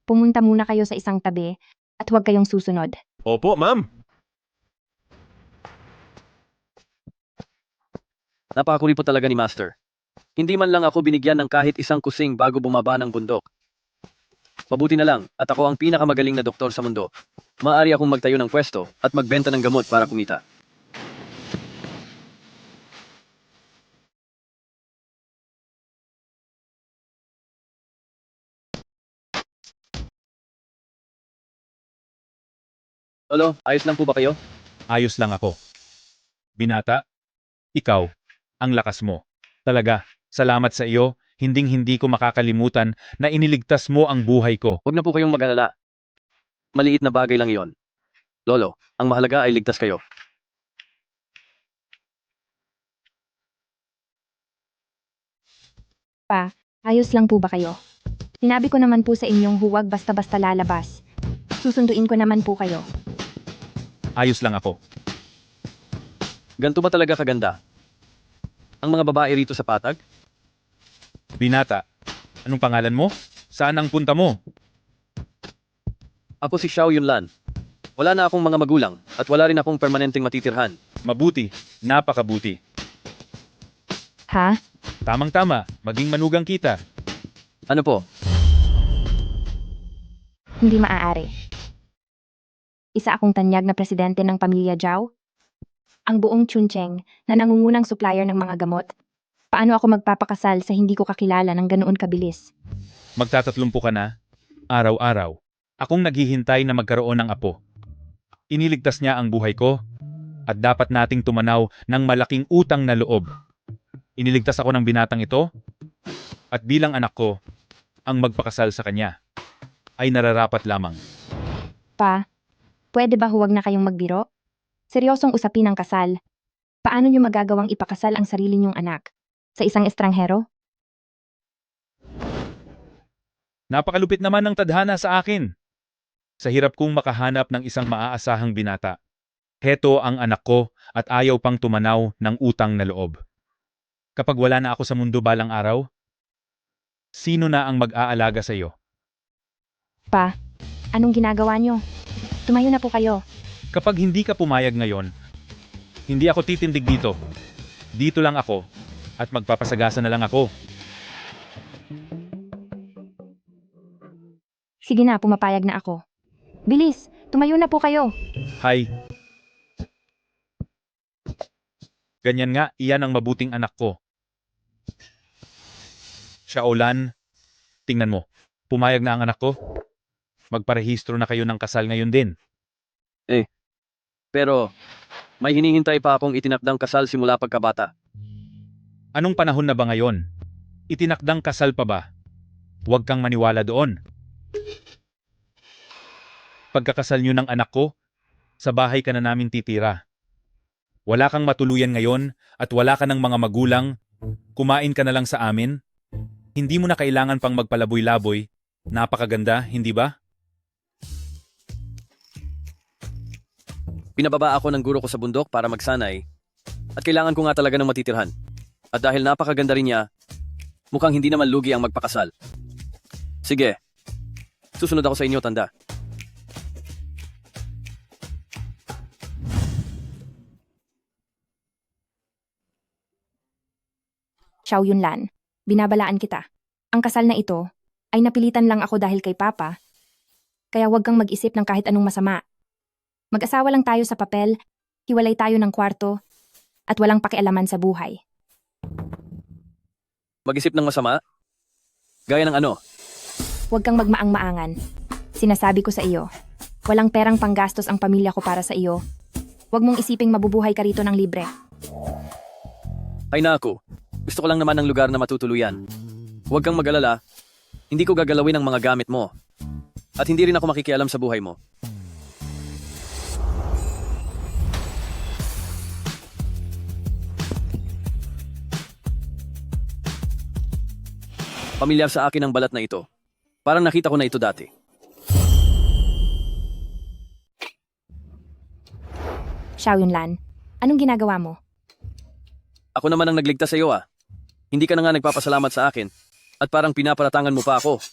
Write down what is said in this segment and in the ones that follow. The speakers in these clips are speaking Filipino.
pumunta muna kayo sa isang tabi at huwag kayong susunod. Opo, ma'am. Napakakuripot talaga ni Master. Hindi man lang ako binigyan ng kahit isang kusing bago bumaba ng bundok. Mabuti na lang at ako ang pinakamagaling na doktor sa mundo. Maaari akong magtayo ng pwesto at magbenta ng gamot para kumita. Lolo, ayos lang po ba kayo? Ayos lang ako. Binata, ikaw, ang lakas mo. Talaga, salamat sa iyo, hinding-hindi ko makakalimutan na iniligtas mo ang buhay ko. Huwag na po kayong mag-alala. Maliit na bagay lang iyon. Lolo, ang mahalaga ay ligtas kayo. Pa, ayos lang po ba kayo? Sinabi ko naman po sa inyong huwag basta-basta lalabas. Susunduin ko naman po kayo. Ayos lang ako. Ganto ba talaga kaganda? Ang mga babae rito sa Patag? Binata, anong pangalan mo? Saan ang punta mo? Ako si Xiao Yunlan. Wala na akong mga magulang at wala rin akong permanenteng matitirhan. Mabuti, napakabuti. Ha? Tamang-tama, maging manugang kita. Ano po? Hindi maaari. Isa akong tanyag na presidente ng pamilya Zhao. Ang buong Chuncheng na nangungunang supplier ng mga gamot. Paano ako magpapakasal sa hindi ko kakilala ng ganoon kabilis? Magtatatlumpu ka na? Araw-araw. Akong naghihintay na magkaroon ng apo. Iniligtas niya ang buhay ko at dapat nating tumanaw ng malaking utang na loob. Iniligtas ako ng binatang ito at bilang anak ko, ang magpakasal sa kanya ay nararapat lamang. Pa, pwede ba huwag na kayong magbiro? Seryosong usapin ang kasal. Paano niyo magagawang ipakasal ang sarili niyong anak? Sa isang estranghero? Napakalupit naman ng tadhana sa akin. Sa hirap kong makahanap ng isang maaasahang binata. Heto ang anak ko at ayaw pang tumanaw ng utang na loob. Kapag wala na ako sa mundo balang araw, sino na ang mag-aalaga sa iyo? Pa, anong ginagawa niyo? Tumayo na po kayo. Kapag hindi ka pumayag ngayon, hindi ako titindig dito. Dito lang ako at magpapasagasa na lang ako. Sige na, pumapayag na ako. Bilis, tumayo na po kayo. Hay. Ganyan nga, iyan ang mabuting anak ko. Shaolan, tingnan mo. Pumayag na ang anak ko. Magparehistro na kayo ng kasal ngayon din. Pero, may hinihintay pa akong itinakdang kasal simula pagkabata. Anong panahon na ba ngayon? Itinakdang kasal pa ba? Huwag kang maniwala doon. Pagkakasal niyo ng anak ko, sa bahay ka na namin titira. Wala kang matuluyan ngayon at wala ka ng mga magulang, kumain ka na lang sa amin. Hindi mo na kailangan pang magpalaboy-laboy. Napakaganda, hindi ba? Pinababa ako ng guro ko sa bundok para magsanay at kailangan ko nga talaga ng matitirhan. At dahil napakaganda rin niya, mukhang hindi naman lugi ang magpakasal. Sige, susunod ako sa inyo, tanda. Xiao Yunlan, binabalaan kita. Ang kasal na ito ay napilitan lang ako dahil kay Papa. Kaya huwag kang mag-isip ng kahit anong masama. Mag-asawa lang tayo sa papel, hiwalay tayo ng kwarto, at walang pakialaman sa buhay. Mag-isip ng masama? Gaya ng ano? Huwag kang magmaang-maangan. Sinasabi ko sa iyo, walang perang panggastos ang pamilya ko para sa iyo. Huwag mong isiping mabubuhay ka rito ng libre. Ay naku, gusto ko lang naman ng lugar na matutuluyan. Huwag kang mag-alala, hindi ko gagalawin ang mga gamit mo. At hindi rin ako makikialam sa buhay mo. Pamilyar sa akin ang balat na ito. Parang nakita ko na ito dati. Xiao Yunlan, anong ginagawa mo? Ako naman ang nagligtas sa iyo ah. Hindi ka na nga nagpapasalamat sa akin. At parang pinaparatangan mo pa ako.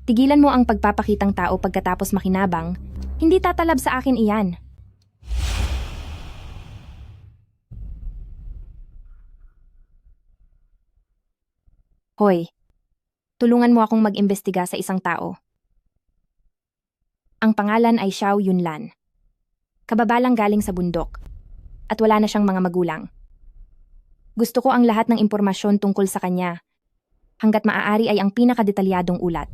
Tigilan mo ang pagpapakitang tao pagkatapos makinabang. Hindi tatalab sa akin iyan. Hoy, tulungan mo akong mag-imbestiga sa isang tao. Ang pangalan ay Xiao Yunlan. Kababalang galing sa bundok. At wala na siyang mga magulang. Gusto ko ang lahat ng impormasyon tungkol sa kanya. Hanggat maaari ay ang pinakadetalyadong ulat.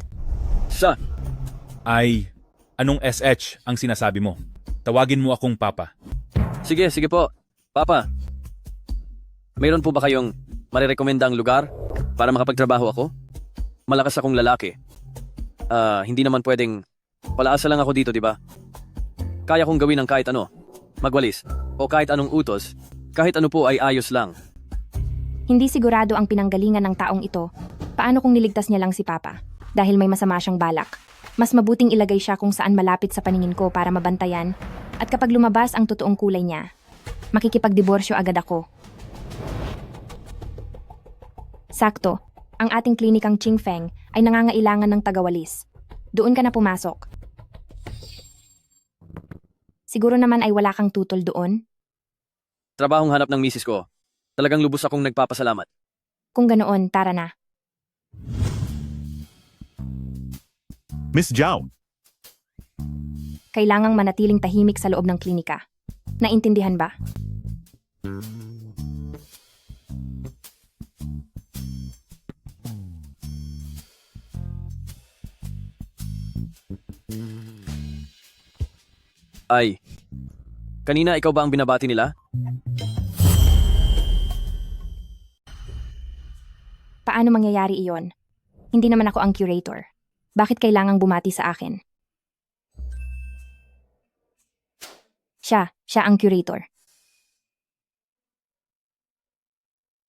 Ay, anong SH ang sinasabi mo? Tawagin mo akong Papa. Sige po. Papa, mayroon po ba kayong marirekomendang lugar para makapagtrabaho ako? Malakas akong lalaki. Hindi naman pwedeng palaasa lang ako dito, di ba? Kaya kong gawin ng kahit ano. Magwalis. O kahit anong utos. Kahit ano po ay ayos lang. Hindi sigurado ang pinanggalingan ng taong ito. Paano kung niligtas niya lang si Papa? Dahil may masama siyang balak. Mas mabuting ilagay siya kung saan malapit sa paningin ko para mabantayan. At kapag lumabas ang totoong kulay niya, makikipagdiborsyo agad ako. Sakto, ang ating klinikang Qingfeng ay nangangailangan ng tagawalis. Doon ka na pumasok. Siguro naman ay wala kang tutol doon? Trabahong hanap ng misis ko. Talagang lubos akong nagpapasalamat. Kung ganoon, tara na. Miss Zhao, Kailangang manatiling tahimik sa loob ng klinika. Naintindihan ba? Ay, kanina ikaw ba ang binabati nila? Paano mangyayari iyon? Hindi naman ako ang curator. Bakit kailangang bumati sa akin? Siya ang curator.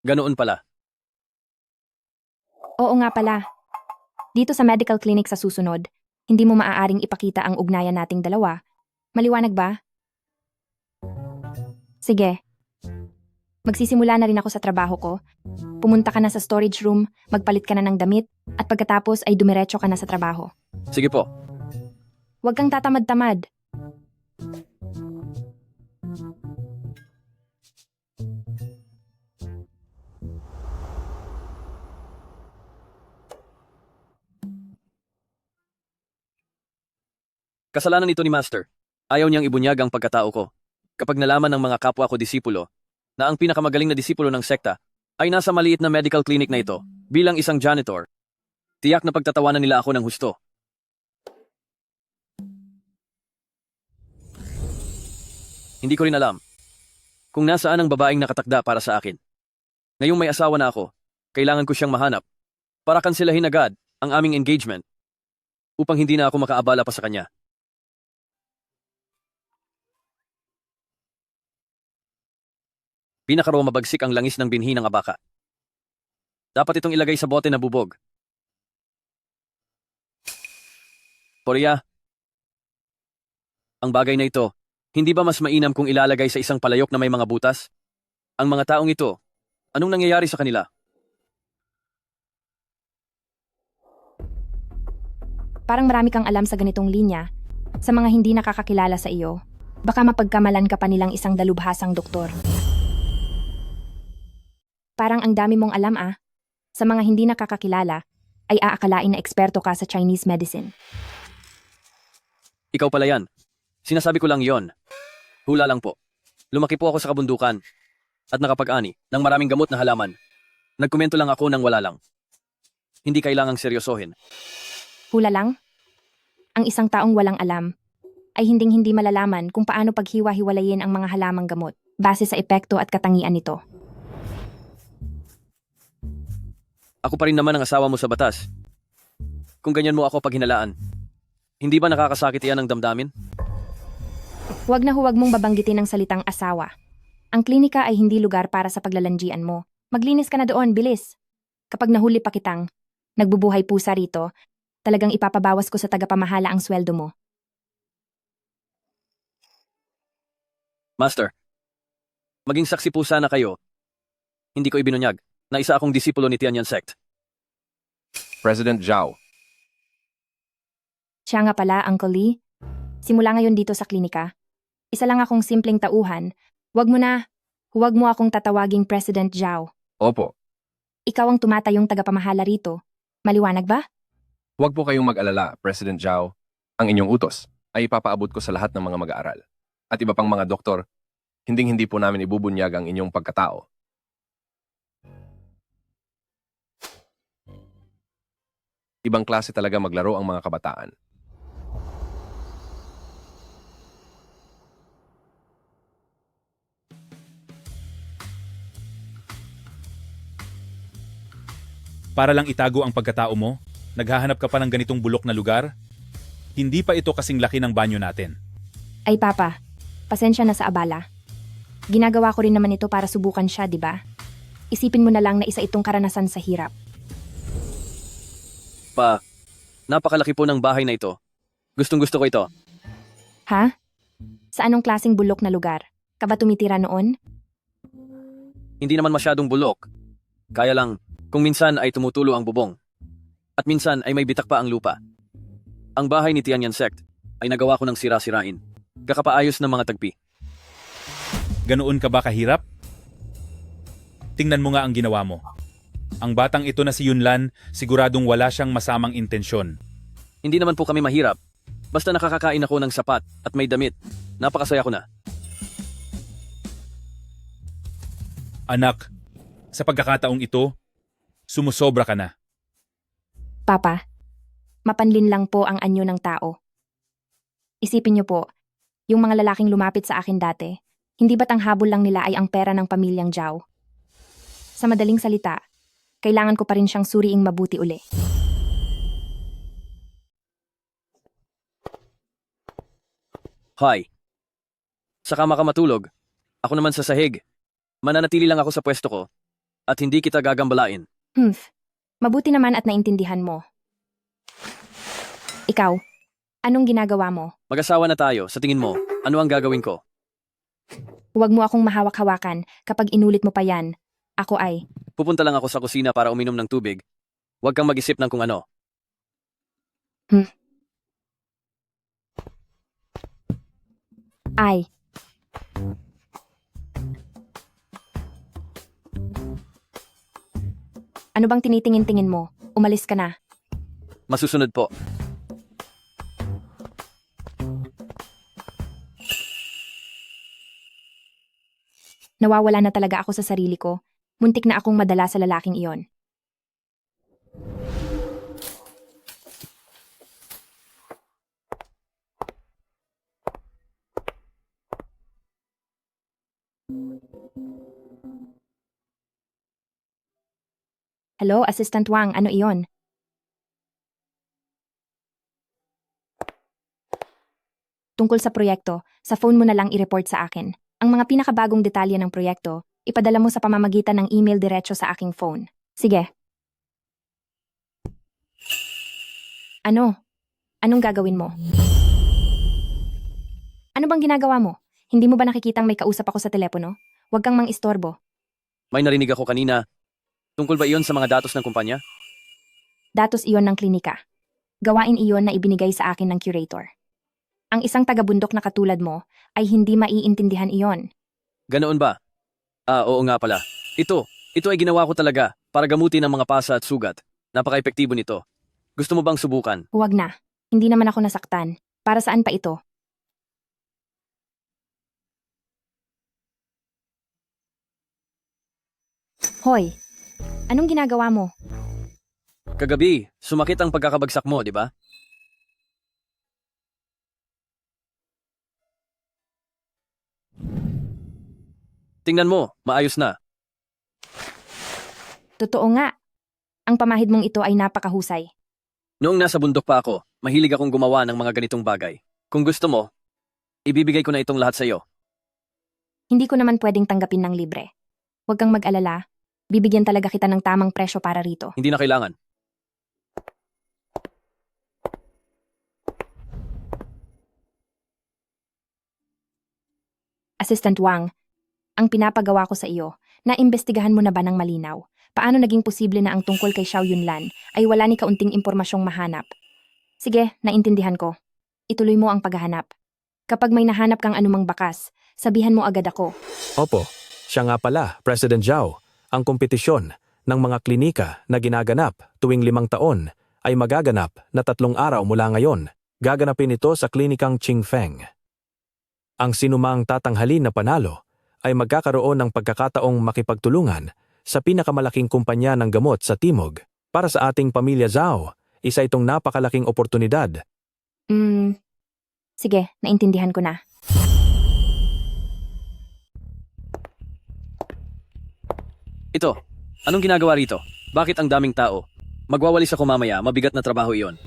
Ganoon pala. Oo nga pala. Dito sa medical clinic sa susunod, hindi mo maaaring ipakita ang ugnayan nating dalawa. Maliwanag ba? Sige. Magsisimula na rin ako sa trabaho ko. Pumunta ka na sa storage room, magpalit ka na ng damit, at pagkatapos ay dumiretso ka na sa trabaho. Sige po. Huwag kang tatamad-tamad. Kasalanan ito ni Master. Ayaw niyang ibunyag ang pagkatao ko. Kapag nalaman ng mga kapwa ko disipulo na ang pinakamagaling na disipulo ng sekta ay nasa maliit na medical clinic na ito bilang isang janitor, tiyak na pagtatawanan nila ako ng husto. Hindi ko rin alam kung nasaan ang babaeng nakatakda para sa akin. Ngayong may asawa na ako, kailangan ko siyang mahanap para kanselahin agad ang aming engagement upang hindi na ako makaabala pa sa kanya. Pinakaraw mabagsik ang langis ng binhi ng abaka. Dapat itong ilagay sa bote na bubog. Porya, ang bagay na ito, hindi ba mas mainam kung ilalagay sa isang palayok na may mga butas? Ang mga taong ito, anong nangyayari sa kanila? Parang marami kang alam sa ganitong linya. Sa mga hindi nakakakilala sa iyo, baka mapagkamalan ka pa nilang isang dalubhasang doktor. Parang ang dami mong alam ah. Sa mga hindi nakakakilala, ay aakalain na eksperto ka sa Chinese medicine. Ikaw pala yan. Sinasabi ko lang yon. Hula lang po. Lumaki po ako sa kabundukan at nakapag-ani ng maraming gamot na halaman. Nagkomento lang ako nang wala lang. Hindi kailangang seryosohin. Hula lang? Ang isang taong walang alam ay hinding-hindi malalaman kung paano paghiwa-hiwalayin ang mga halamang gamot base sa epekto at katangian nito. Ako pa rin naman ang asawa mo sa batas. Kung ganyan mo ako pag hinalaan, hindi ba nakakasakit iyan ng damdamin? Huwag na huwag mong babanggitin ang salitang asawa. Ang klinika ay hindi lugar para sa paglalandian mo. Maglinis ka na doon, bilis. Kapag nahuli pa kitang nagbubuhay pusa rito, talagang ipapabawas ko sa tagapamahala ang sweldo mo. Master, maging saksi po sana kayo. Hindi ko ibinunyag na isa akong disipulo ni Tianyan Sect. President Zhao, Siya nga pala, Uncle Lee. Simula ngayon dito sa klinika. Isa lang akong simpleng tauhan. Huwag mo akong tatawaging President Zhao. Opo, Ikaw ang tumatayong tagapamahala rito. Maliwanag ba? huwag po kayong mag-alala, President Zhao. Ang inyong utos ay ipapaabot ko sa lahat ng mga mag-aaral. At iba pang mga doktor, hinding-hindi po namin ibubunyag ang inyong pagkatao. Ibang klase talaga maglaro ang mga kabataan. Para lang itago ang pagkatao mo, naghahanap ka pa ng ganitong bulok na lugar? Hindi pa ito kasing laki ng banyo natin. Ay papa, pasensya na sa abala. Ginagawa ko rin naman ito para subukan siya, di ba? Isipin mo na lang na isa itong karanasan sa hirap. Pa, napakalaki po ng bahay na ito. Gustong-gusto ko ito. Ha? Sa anong klaseng bulok na lugar? Ka ba tumitira noon? Hindi naman masyadong bulok. Kaya lang, kung minsan ay tumutulo ang bubong. At minsan ay may bitak pa ang lupa. Ang bahay ni Tianyan Sect ay nagawa ko ng sira-sirain. Kakapaayos ng mga tagpi. Ganoon ka ba kahirap? Tingnan mo nga ang ginawa mo. Ang batang ito na si Yunlan, siguradong wala siyang masamang intensyon. Hindi naman po kami mahirap. Basta nakakakain ako ng sapat at may damit. Napakasaya ko na. Anak, sa pagkakataong ito, sumusobra ka na. Papa, mapanlin lang po ang anyo ng tao. Isipin niyo po, yung mga lalaking lumapit sa akin dati, hindi ba't ang habol lang nila ay ang pera ng pamilyang Zhao? Sa madaling salita, kailangan ko pa rin siyang suriing mabuti uli. Hi. Saka ka matulog. Ako naman sa sahig. Mananatili lang ako sa pwesto ko at hindi kita gagambalain. Mabuti naman at naintindihan mo. Ikaw, anong ginagawa mo? Mag-asawa na tayo. Sa tingin mo, ano ang gagawin ko? Huwag mo akong mahawak-hawakan kapag inulit mo pa yan. Ako ay, Pupunta lang ako sa kusina para uminom ng tubig. Huwag kang mag-isip ng kung ano. ay. Ano bang tinitingin-tingin mo? Umalis ka na. Masusunod po. Nawawala na talaga ako sa sarili ko. Muntik na akong madala sa lalaking iyon. Hello, Assistant Wang, ano iyon? Tungkol sa proyekto, sa phone mo na lang i-report sa akin. Ang mga pinakabagong detalye ng proyekto, ipadala mo sa pamamagitan ng email diretso sa aking phone. Sige. Ano? Anong gagawin mo? Ano bang ginagawa mo? Hindi mo ba nakikitang may kausap ako sa telepono? Huwag kang mang-istorbo. May narinig ako kanina. Tungkol ba iyon sa mga datos ng kumpanya? Datos iyon ng klinika. Gawain iyon na ibinigay sa akin ng curator. Ang isang taga-bundok na katulad mo ay hindi maiintindihan iyon. Ganoon ba? Oo nga pala. Ito ay ginawa ko talaga para gamutin ang mga pasa at sugat. Napaka-epektibo nito. Gusto mo bang subukan? Huwag na. Hindi naman ako nasaktan. Para saan pa ito? Hoy, anong ginagawa mo? Kagabi, sumakit ang pagkakabagsak mo, di ba? Tingnan mo, maayos na. Totoo nga. Ang pamahid mong ito ay napakahusay. Noong nasa bundok pa ako, mahilig akong gumawa ng mga ganitong bagay. Kung gusto mo, ibibigay ko na itong lahat sa iyo. Hindi ko naman pwedeng tanggapin ng libre. Huwag kang mag-alala. Bibigyan talaga kita ng tamang presyo para rito. Hindi na kailangan. Assistant Wang, ang pinapagawa ko sa iyo, naimbestigahan mo na ba ng malinaw? Paano naging posible na ang tungkol kay Xiao Yunlan ay wala ni kaunting impormasyong mahanap? Sige, naintindihan ko. Ituloy mo ang paghahanap. Kapag may nahanap kang anumang bakas, sabihan mo agad ako. Opo, siya nga pala, President Zhao. Ang kompetisyon ng mga klinika na ginaganap tuwing 5 taon ay magaganap na 3 araw mula ngayon. Gaganapin ito sa klinikang Qingfeng. Ang sinumang tatanghalin na panalo ay magkakaroon ng pagkakataong makipagtulungan sa pinakamalaking kumpanya ng gamot sa Timog. Para sa ating pamilya Zhao, isa itong napakalaking oportunidad. Sige, naintindihan ko na. Ito, anong ginagawa rito? Bakit ang daming tao? Magwawalis ako mamaya, mabigat na trabaho iyon.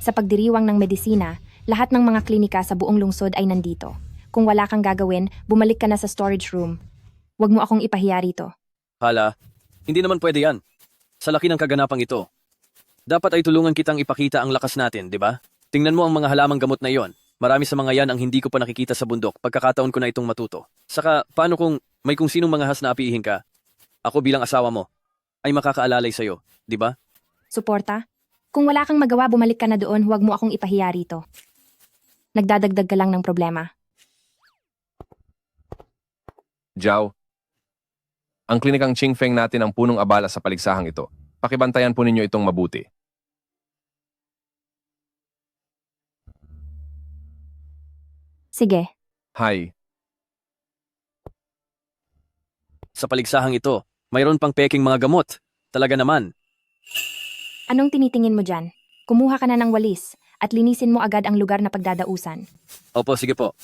Sa pagdiriwang ng medisina, lahat ng mga klinika sa buong lungsod ay nandito. Kung wala kang gagawin, bumalik ka na sa storage room. Huwag mo akong ipahiya rito. Hala, hindi naman pwede yan. Sa laki ng kaganapang ito. Dapat ay tulungan kitang ipakita ang lakas natin, di ba? Tingnan mo ang mga halamang gamot na iyon. Marami sa mga yan ang hindi ko pa nakikita sa bundok. Pagkakataon ko na itong matuto. Saka, paano kung may kung sinong mga has na apiihin ka? Ako bilang asawa mo, ay makakaalalay sa'yo, di ba? Suporta? Kung wala kang magawa, bumalik ka na doon, huwag mo akong ipahiya rito. Nagdadagdag ka lang ng problema. Zhao, ang klinikang Qingfeng natin ang punong abala sa paligsahang ito. Pakibantayan po ninyo itong mabuti. Sige, Hi, Sa paligsahang ito, mayroon pang peking mga gamot. Talaga naman. anong tinitingin mo dyan? Kumuha ka na ng walis at linisin mo agad ang lugar na pagdadausan. Opo, sige po.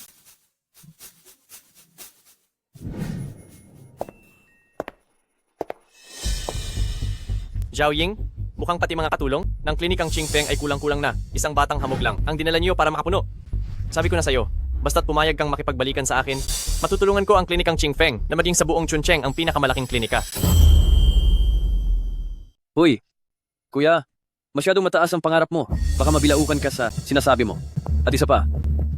Zhao Ying, mukhang pati mga katulong ng klinikang Qingfeng ay kulang-kulang na. Isang batang hamog lang ang dinala niyo para makapuno. Sabi ko na sa'yo, basta't pumayag kang makipagbalikan sa akin, matutulungan ko ang klinikang Qingfeng na maging sa buong Chuncheng ang pinakamalaking klinika. Huy, kuya, masyadong mataas ang pangarap mo. Baka mabilaukan ka sa sinasabi mo. At isa pa,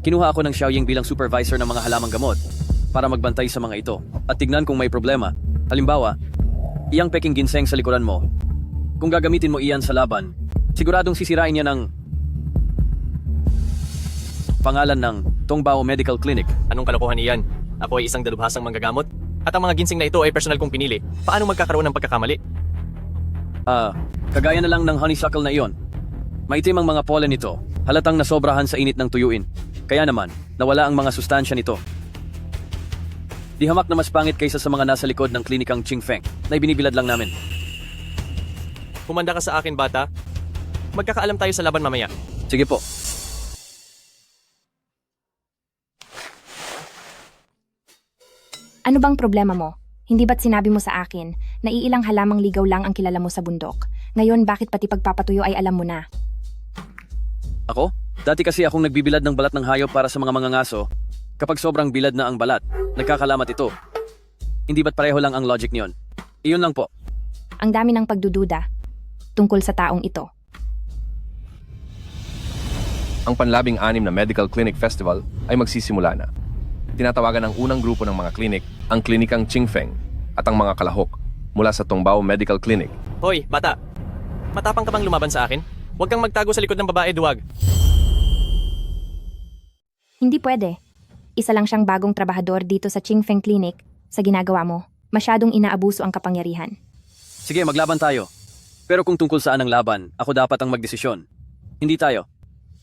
kinuha ako ng Xiaoying bilang supervisor ng mga halamang gamot para magbantay sa mga ito at tignan kung may problema. Halimbawa, iyang peking ginseng sa likuran mo. Kung gagamitin mo iyan sa laban, siguradong sisirain niya ng pangalan ng Tongbao Medical Clinic. Anong kalokohan iyan? Ako ay isang dalubhasang manggagamot at ang mga ginseng na ito ay personal kong pinili. Paano magkakaroon ng pagkakamali? Kagaya na lang ng honeysuckle na iyon. Maitim ang mga pollen nito, halatang nasobrahan sa init ng tuyuin. Kaya naman, nawala ang mga sustansya nito. Di hamak na mas pangit kaysa sa mga nasa likod ng klinikang Qingfeng na ibinibilad lang namin. Humanda ka sa akin, bata. Magkakaalam tayo sa laban mamaya. Sige po. Ano bang problema mo? Hindi ba't sinabi mo sa akin na iilang halamang ligaw lang ang kilala mo sa bundok? Ngayon bakit pati pagpapatuyo ay alam mo na? Ako? Dati kasi akong nagbibilad ng balat ng hayop para sa mga mangangaso. Kapag sobrang bilad na ang balat, nagkakalamat ito. Hindi ba't pareho lang ang logic niyon? Iyon lang po. Ang dami ng pagdududa tungkol sa taong ito. ang panlabing-6 na Medical Clinic Festival ay magsisimula na. Tinatawagan ng unang grupo ng mga klinik ang klinikang Qingfeng at ang mga kalahok mula sa Tongbao Medical Clinic. Hoy, bata. Matapang ka bang lumaban sa akin? Huwag kang magtago sa likod ng babae, duwag. Hindi pwede. Isa lang siyang bagong trabahador dito sa Qingfeng Clinic. Sa ginagawa mo, masyadong inaabuso ang kapangyarihan. Sige, maglaban tayo. Pero kung tungkol saan ang laban, ako dapat ang magdesisyon. Hindi tayo.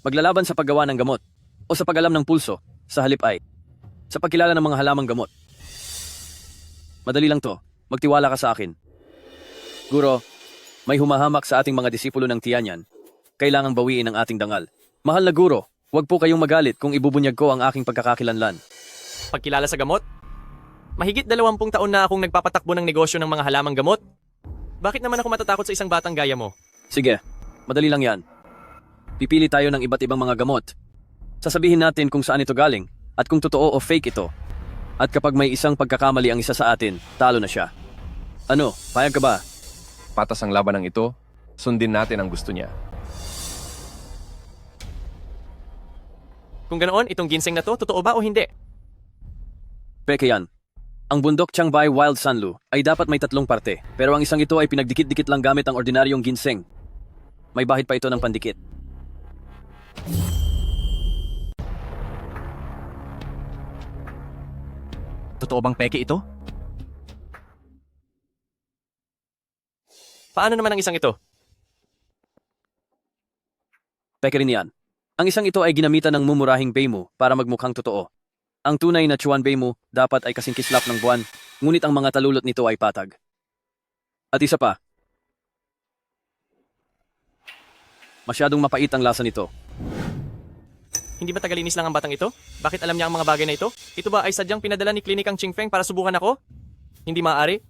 Maglalaban sa paggawa ng gamot o sa pag-alam ng pulso, sa halip ay sa pagkilala ng mga halamang gamot. Madali lang to. Magtiwala ka sa akin. Guro, may humahamak sa ating mga disipulo ng Tianyan. Kailangang bawiin ang ating dangal. Mahal na guro, huwag po kayong magalit kung ibubunyag ko ang aking pagkakakilanlan. Pagkilala sa gamot? Mahigit 20 taon na akong nagpapatakbo ng negosyo ng mga halamang gamot. Bakit naman ako matatakot sa isang batang gaya mo? Sige, madali lang yan. Pipili tayo ng iba't ibang mga gamot. Sasabihin natin kung saan ito galing at kung totoo o fake ito. At kapag may isang pagkakamali ang isa sa atin, talo na siya. Ano, payag ka ba? Patas ang laban ng ito, sundin natin ang gusto niya. Kung ganoon, itong ginseng na to, totoo ba o hindi? Peke yan. Ang bundok Changbai Wild Sanlu ay dapat may 3 parte, pero ang isang ito ay pinagdikit-dikit lang gamit ang ordinaryong ginseng. May bahid pa ito ng pandikit. Totoo bang peke ito? Paano naman ang isang ito? Peke rin yan. Ang isang ito ay ginamitan ng mumurahing Beimu para magmukhang totoo. Ang tunay na Chuan Beimu dapat ay kasing kislap ng buwan, ngunit ang mga talulot nito ay patag. At isa pa, masyadong mapait ang lasa nito. Hindi ba tagalinis lang ang batang ito? Bakit alam niya ang mga bagay na ito? Ito ba ay sadyang pinadala ni Klinikang Chingfeng para subukan ako? Hindi maaari.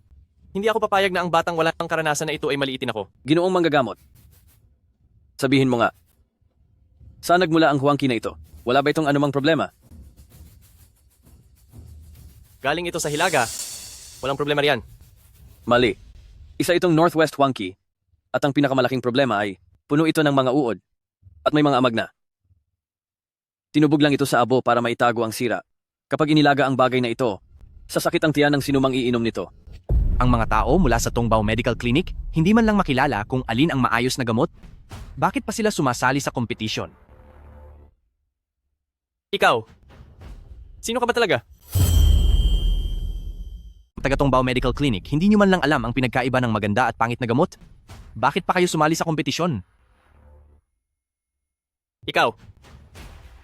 Hindi ako papayag na ang batang walang karanasan na ito ay maliitin ako. Ginoong manggagamot. Sabihin mo nga, saan nagmula ang huwangki na ito? Wala ba itong anumang problema? Galing ito sa Hilaga. Walang problema riyan. Mali. Isa itong Northwest Huangki. At ang pinakamalaking problema ay puno ito ng mga uod. At may mga amag na. Tinubog lang ito sa abo para maitago ang sira. Kapag inilaga ang bagay na ito, sasakit ang tiyan ng sinumang iinom nito. Ang mga tao mula sa Tongbao Medical Clinic hindi man lang makilala kung alin ang maayos na gamot. Bakit pa sila sumasali sa kompetisyon? Ikaw, sino ka ba talaga? Taga Tongbao Medical Clinic, hindi nyo man lang alam ang pinagkaiba ng maganda at pangit na gamot? Bakit pa kayo sumali sa kompetisyon? Ikaw,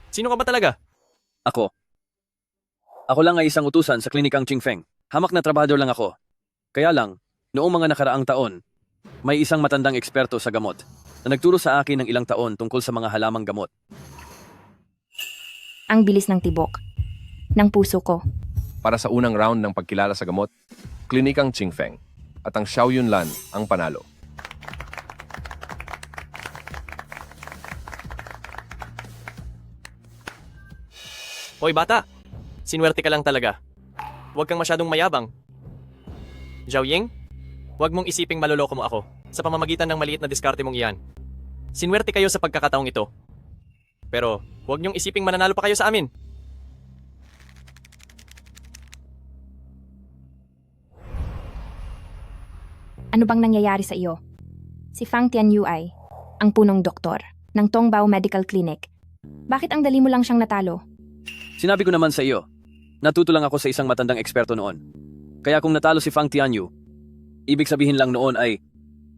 sino ka ba talaga? Ako. Ako lang ay isang utusan sa klinikang Chingfeng. Hamak na trabahador lang ako. Kaya lang, noong mga nakaraang taon, may isang matandang eksperto sa gamot na nagturo sa akin ng ilang taon tungkol sa mga halamang gamot. Ang bilis ng tibok. Ng puso ko. Para sa unang round ng pagkilala sa gamot, Klinikang Chingfeng at ang Xiao Yunlan ang panalo. Hoy bata, sinwerte ka lang talaga. Huwag kang masyadong mayabang. Zhao Ying, huwag mong isiping maloloko mo ako sa pamamagitan ng maliit na diskarte mong iyan. Sinwerte kayo sa pagkakataong ito. Pero huwag niyong isiping mananalo pa kayo sa amin. Ano bang nangyayari sa iyo? Si Fang Tianyu ay ang punong doktor ng Tongbao Medical Clinic. Bakit ang dali mo lang siyang natalo? Sinabi ko naman sa iyo, natuto lang ako sa isang matandang eksperto noon. Kaya kung natalo si Fang Tianyu, ibig sabihin lang noon ay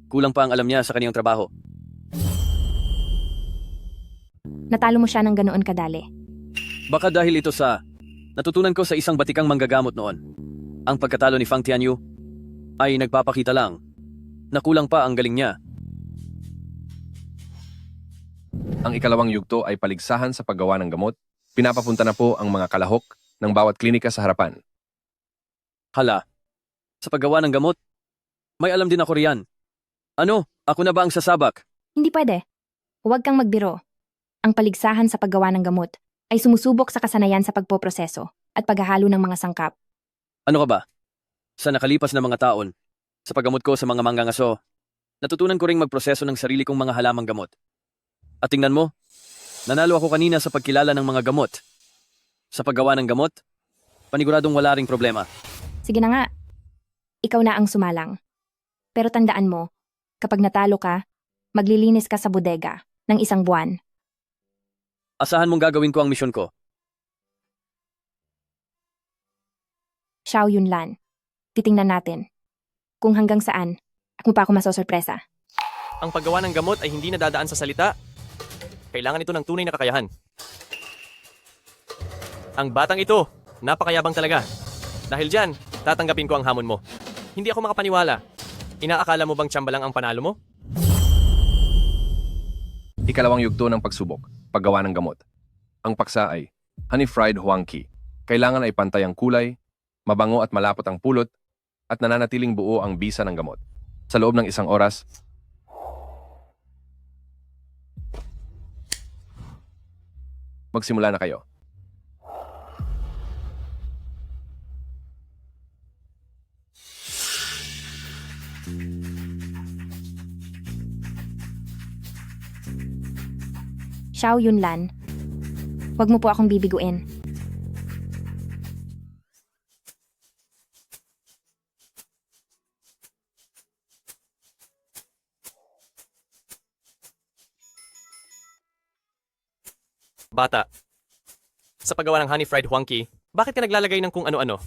kulang pa ang alam niya sa kaniyang trabaho. Natalo mo siya ng ganoon kadali. Baka dahil ito sa natutunan ko sa isang batikang manggagamot noon. Ang pagkatalo ni Fang Tianyu ay nagpapakita lang na kulang pa ang galing niya. Ang ikalawang yugto ay paligsahan sa paggawa ng gamot. Pinapapunta na po ang mga kalahok ng bawat klinika sa harapan. Hala, sa paggawa ng gamot, may alam din ako riyan. Ano, ako na ba ang sasabak? Hindi pwede. Huwag kang magbiro. Ang paligsahan sa paggawa ng gamot ay sumusubok sa kasanayan sa pagpoproseso at paghahalo ng mga sangkap. Ano ka ba? Sa nakalipas na mga taon, sa paggamot ko sa mga manggangaso, natutunan ko ring magproseso ng sarili kong mga halamang gamot. At tingnan mo, nanalo ako kanina sa pagkilala ng mga gamot. Sa paggawa ng gamot, paniguradong wala ring problema. Sige na nga. Ikaw na ang sumalang. Pero tandaan mo, kapag natalo ka, maglilinis ka sa bodega ng isang buwan. Asahan mong gagawin ko ang misyon ko. Xiao Yunlan. Titingnan natin kung hanggang saan at mo pa ako masosorpresa. Ang paggawa ng gamot ay hindi nadadaan sa salita. Kailangan ito ng tunay na kakayahan. Ang batang ito, napakayabang talaga. Dahil dyan, tatanggapin ko ang hamon mo. Hindi ako makapaniwala. Inaakala mo bang tiyamba lang ang panalo mo? Ikalawang yugto ng pagsubok, paggawa ng gamot. Ang paksa ay honey fried huangki. Kailangan ay pantay ang kulay, mabango at malapot ang pulot, at nananatiling buo ang bisa ng gamot. Sa loob ng isang oras, magsimula na kayo. Xiao Yunlan, wag mo po akong bibiguin. Bata, sa paggawa ng honey fried Huangki, bakit ka naglalagay ng kung ano-ano?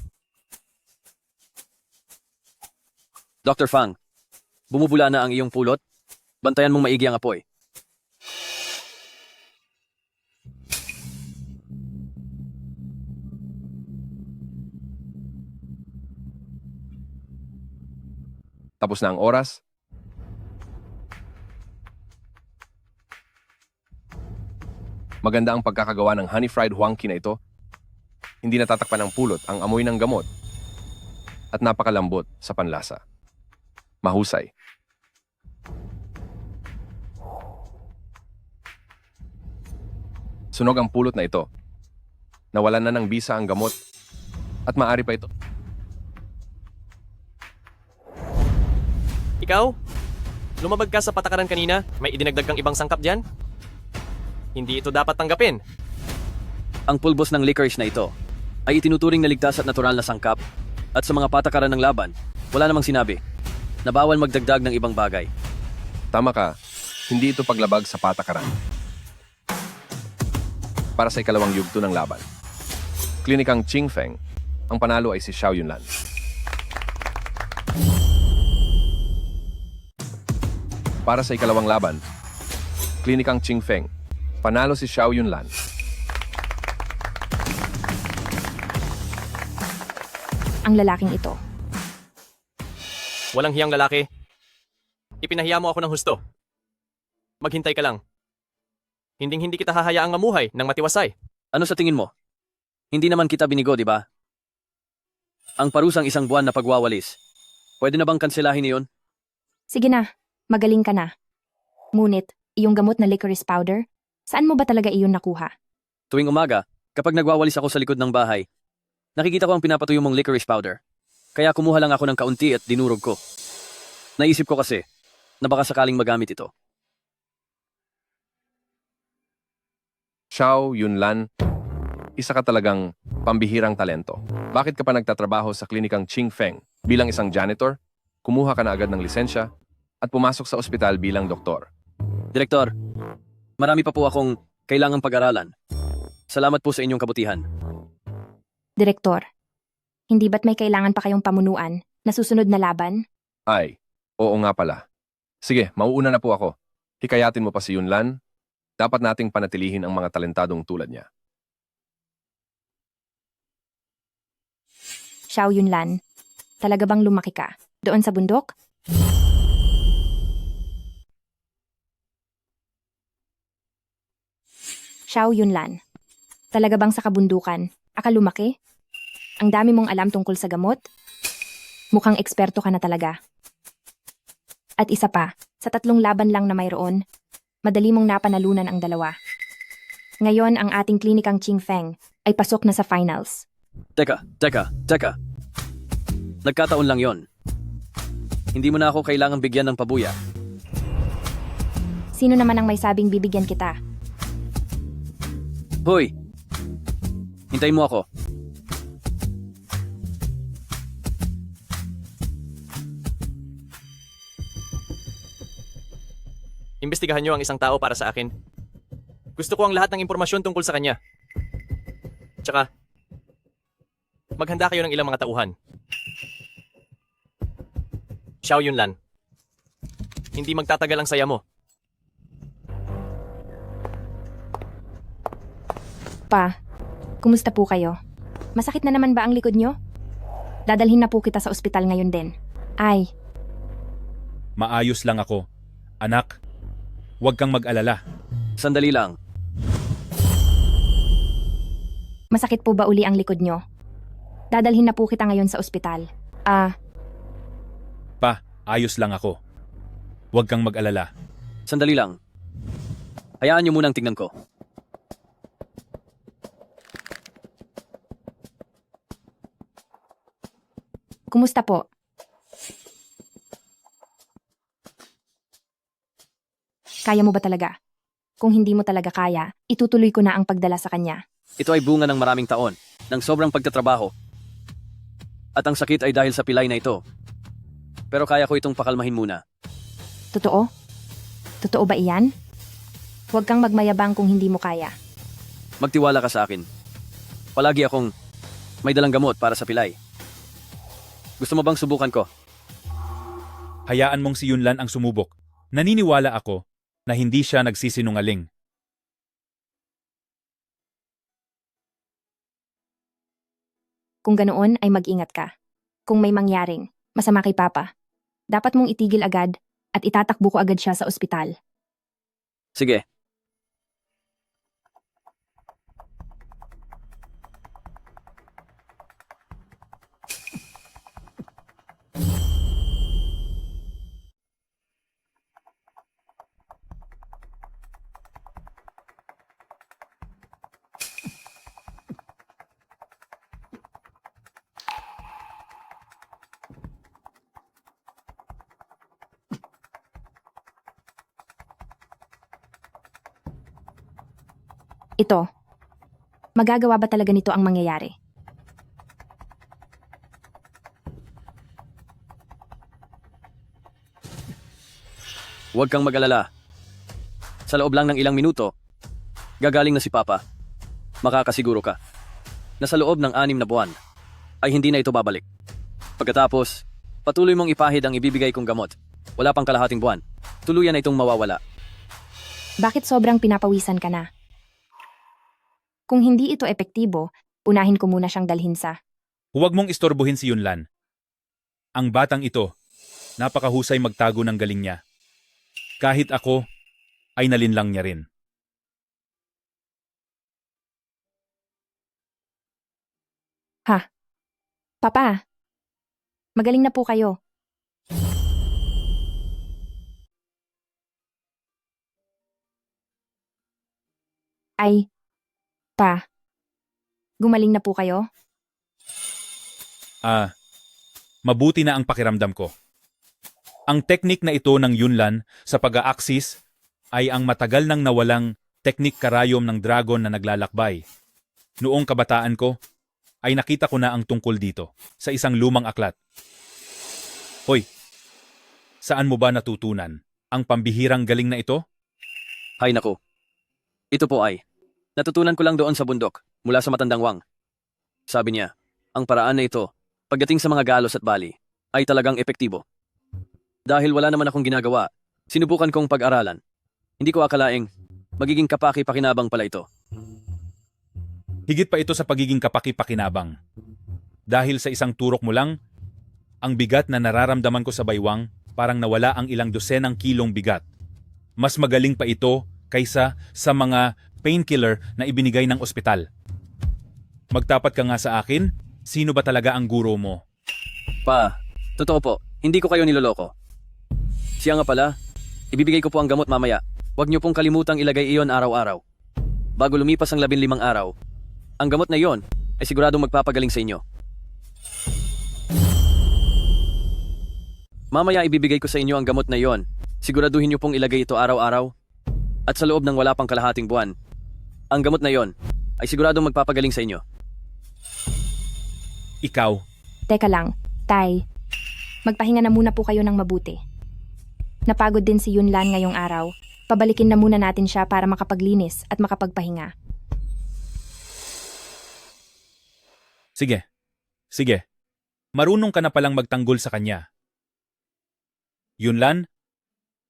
Dr. Fang, bumubula na ang iyong pulot? Bantayan mong maigi ang apoy. Tapos na ang oras. Maganda ang pagkakagawa ng honey fried Huangki na ito. Hindi natatakpan ng pulot ang amoy ng gamot at napakalambot sa panlasa. Mahusay. Sunog ang pulot na ito. Nawalan na ng bisa ang gamot at maaari pa ito. Ikaw? Lumabag ka sa patakaran kanina? May idinagdag kang ibang sangkap dyan? Hindi ito dapat tanggapin. Ang pulbos ng licorice na ito ay itinuturing na ligtas at natural na sangkap at sa mga patakaran ng laban, wala namang sinabi na bawal magdagdag ng ibang bagay. Tama ka, hindi ito paglabag sa patakaran. Para sa ikalawang yugto ng laban. Klinikang Qingfeng, ang panalo ay si Xiao Yunlan. Para sa ikalawang laban, Klinikang Qingfeng, panalo si Xiao Yunlan. Ang lalaking ito. Walang hiyang lalaki. Ipinahiya mo ako ng husto. Maghintay ka lang. Hinding-hindi kita hahayaang mamuhay ng matiwasay. Ano sa tingin mo? Hindi naman kita binigo, di ba? Ang parusang isang buwan na pagwawalis. Pwede na bang kanselahin iyon? Sige na, magaling ka na. Ngunit, iyong gamot na licorice powder, saan mo ba talaga iyon nakuha? Tuwing umaga, kapag nagwawalis ako sa likod ng bahay, nakikita ko ang pinapatuyo mong licorice powder. Kaya kumuha lang ako ng kaunti at dinurog ko. Naisip ko kasi na baka sakaling magamit ito. Xiao Yunlan, isa ka talagang pambihirang talento. Bakit ka pa nagtatrabaho sa klinikang Qingfeng bilang isang janitor? Kumuha ka na agad ng lisensya at pumasok sa ospital bilang doktor. Direktor, marami pa po akong kailangang pag-aralan. Salamat po sa inyong kabutihan. Direktor, hindi ba't may kailangan pa kayong pamunuan na susunod na laban? Ay, oo nga pala. Sige, mauuna na po ako. Hikayatin mo pa si Yunlan. Dapat nating panatilihin ang mga talentadong tulad niya. Xiao Yunlan, talaga bang lumaki ka? Doon sa bundok? Xiao Yunlan, talaga bang sa kabundukan? Aka lumaki? Ang dami mong alam tungkol sa gamot? Mukhang eksperto ka na talaga. At isa pa, sa 3 laban lang na mayroon, madali mong napanalunan ang 2. Ngayon ang ating klinikang Qingfeng ay pasok na sa finals. Teka. Nagkataon lang yon. Hindi mo na ako kailangang bigyan ng pabuya. Sino naman ang may sabing bibigyan kita? Hoy! Hintayin mo ako. Imbestigahan niyo ang isang tao para sa akin. Gusto ko ang lahat ng impormasyon tungkol sa kanya. Tsaka, maghanda kayo ng ilang mga tauhan. Xiao Yunlan, hindi magtatagal ang saya mo. Pa, kumusta po kayo? Masakit na naman ba ang likod nyo? Dadalhin na po kita sa ospital ngayon din. Ay, Maayos lang ako. Anak, huwag kang mag-alala. Sandali lang. masakit po ba uli ang likod nyo? Dadalhin na po kita ngayon sa ospital. Pa, ayos lang ako. Huwag kang mag-alala. Sandali lang. Hayaan niyo munang tingnan ko. Kumusta po? Kaya mo ba talaga? Kung hindi mo talaga kaya, itutuloy ko na ang pagdala sa kanya. Ito ay bunga ng maraming taon, ng sobrang pagtatrabaho. At ang sakit ay dahil sa pilay na ito. Pero kaya ko itong pakalmahin muna. Totoo? Totoo ba iyan? Huwag kang magmayabang kung hindi mo kaya. Magtiwala ka sa akin. Palagi akong may dalang gamot para sa pilay. Gusto mo bang subukan ko? Hayaan mong si Yunlan ang sumubok. Naniniwala ako na hindi siya nagsisinungaling. Kung ganoon ay mag-ingat ka. Kung may mangyaring masama kay Papa, dapat mong itigil agad at itatakbo ko agad siya sa ospital. Sige. Ito, magagawa ba talaga nito ang mangyayari? Huwag kang mag-alala. Sa loob lang ng ilang minuto, gagaling na si Papa. Makakasiguro ka na sa loob ng 6 na buwan ay hindi na ito babalik. Pagkatapos, patuloy mong ipahid ang ibibigay kong gamot. Wala pang kalahating buwan. Tuluyan na itong mawawala. Bakit sobrang pinapawisan ka na? Kung hindi ito epektibo, unahin ko muna siyang dalhin sa... Huwag mong istorbohin si Yunlan. Ang batang ito, napakahusay magtago ng galing niya. Kahit ako, ay nalinlang niya rin. Papa, magaling na po kayo. Ay, pa, gumaling na po kayo? Mabuti na ang pakiramdam ko. Ang teknik na ito ng Yunlan sa pag-a-axis ay ang matagal nang nawalang teknik karayom ng dragon na naglalakbay. Noong kabataan ko, ay nakita ko na ang tungkol dito sa isang lumang aklat. Hoy, saan mo ba natutunan ang pambihirang galing na ito? Hay nako. Ito po ay, natutunan ko lang doon sa bundok, mula sa matandang Wang. Sabi niya, ang paraan na ito, pagdating sa mga galos at bali, ay talagang epektibo. Dahil wala naman akong ginagawa, sinubukan kong pag-aralan. Hindi ko akalaing, magiging kapaki-pakinabang pala ito. Higit pa ito sa pagiging kapaki-pakinabang. Dahil sa isang turok mo lang, ang bigat na nararamdaman ko sa baywang parang nawala ang ilang dosenang kilong bigat. Mas magaling pa ito kaysa sa mga painkiller na ibinigay ng ospital. Magtapat ka nga sa akin, sino ba talaga ang guro mo? Pa, totoo po, hindi ko kayo niloloko. Siya nga pala, ibibigay ko po ang gamot mamaya. Huwag niyo pong kalimutang ilagay iyon araw-araw. Bago lumipas ang 15 araw, ang gamot na iyon ay siguradong magpapagaling sa inyo. Mamaya ibibigay ko sa inyo ang gamot na iyon. Siguraduhin niyo pong ilagay ito araw-araw. At sa loob ng wala pang kalahating buwan, ang gamot na iyon ay siguradong magpapagaling sa inyo. Ikaw, Teka lang, Tay. Magpahinga na muna po kayo ng mabuti. Napagod din si Yunlan ngayong araw. Pabalikin na muna natin siya para makapaglinis at makapagpahinga. sige, sige. Marunong ka na palang magtanggol sa kanya. Yunlan,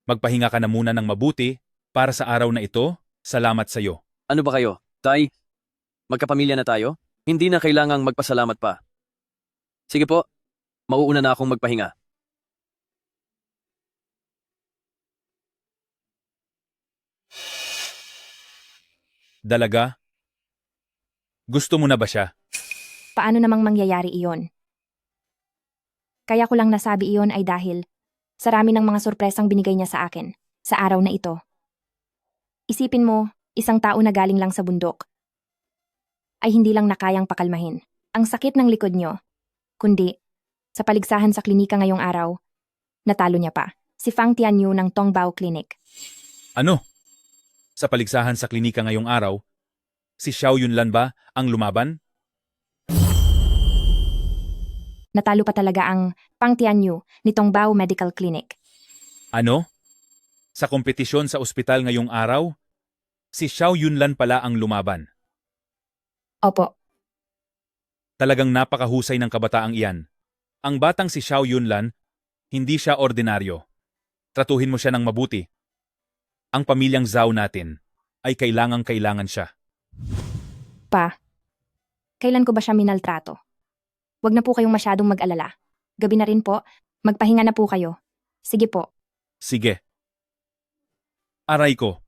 magpahinga ka na muna ng mabuti para sa araw na ito. Salamat sa iyo. Ano ba kayo? Tay, magkapamilya na tayo? Hindi na kailangang magpasalamat pa. Sige po, mauuna na akong magpahinga. Dalaga? Gusto mo na ba siya? Paano namang mangyayari iyon? Kaya ko lang nasabi iyon ay dahil sa rami ng mga sorpresang binigay niya sa akin sa araw na ito. Isipin mo, isang tao na galing lang sa bundok ay hindi lang nakayang pakalmahin ang sakit ng likod niyo, kundi sa paligsahan sa klinika ngayong araw, natalo niya pa si Fang Tianyu ng Tongbao Clinic. Ano? Sa paligsahan sa klinika ngayong araw, si Xiao Yunlan ba ang lumaban? Natalo pa talaga ang Fang Tianyu ni Tongbao Medical Clinic. Ano? Sa kompetisyon sa ospital ngayong araw, si Xiao Yunlan pala ang lumaban. Opo, Talagang napakahusay ng kabataang iyan. Ang batang si Xiao Yunlan, hindi siya ordinaryo. Tratuhin mo siya ng mabuti. Ang pamilyang Zhao natin ay kailangang-kailangan siya. pa. Kailan ko ba siya minaltrato? Huwag na po kayong masyadong mag-alala. Gabi na rin po, magpahinga na po kayo. Sige po. Sige. Aray ko.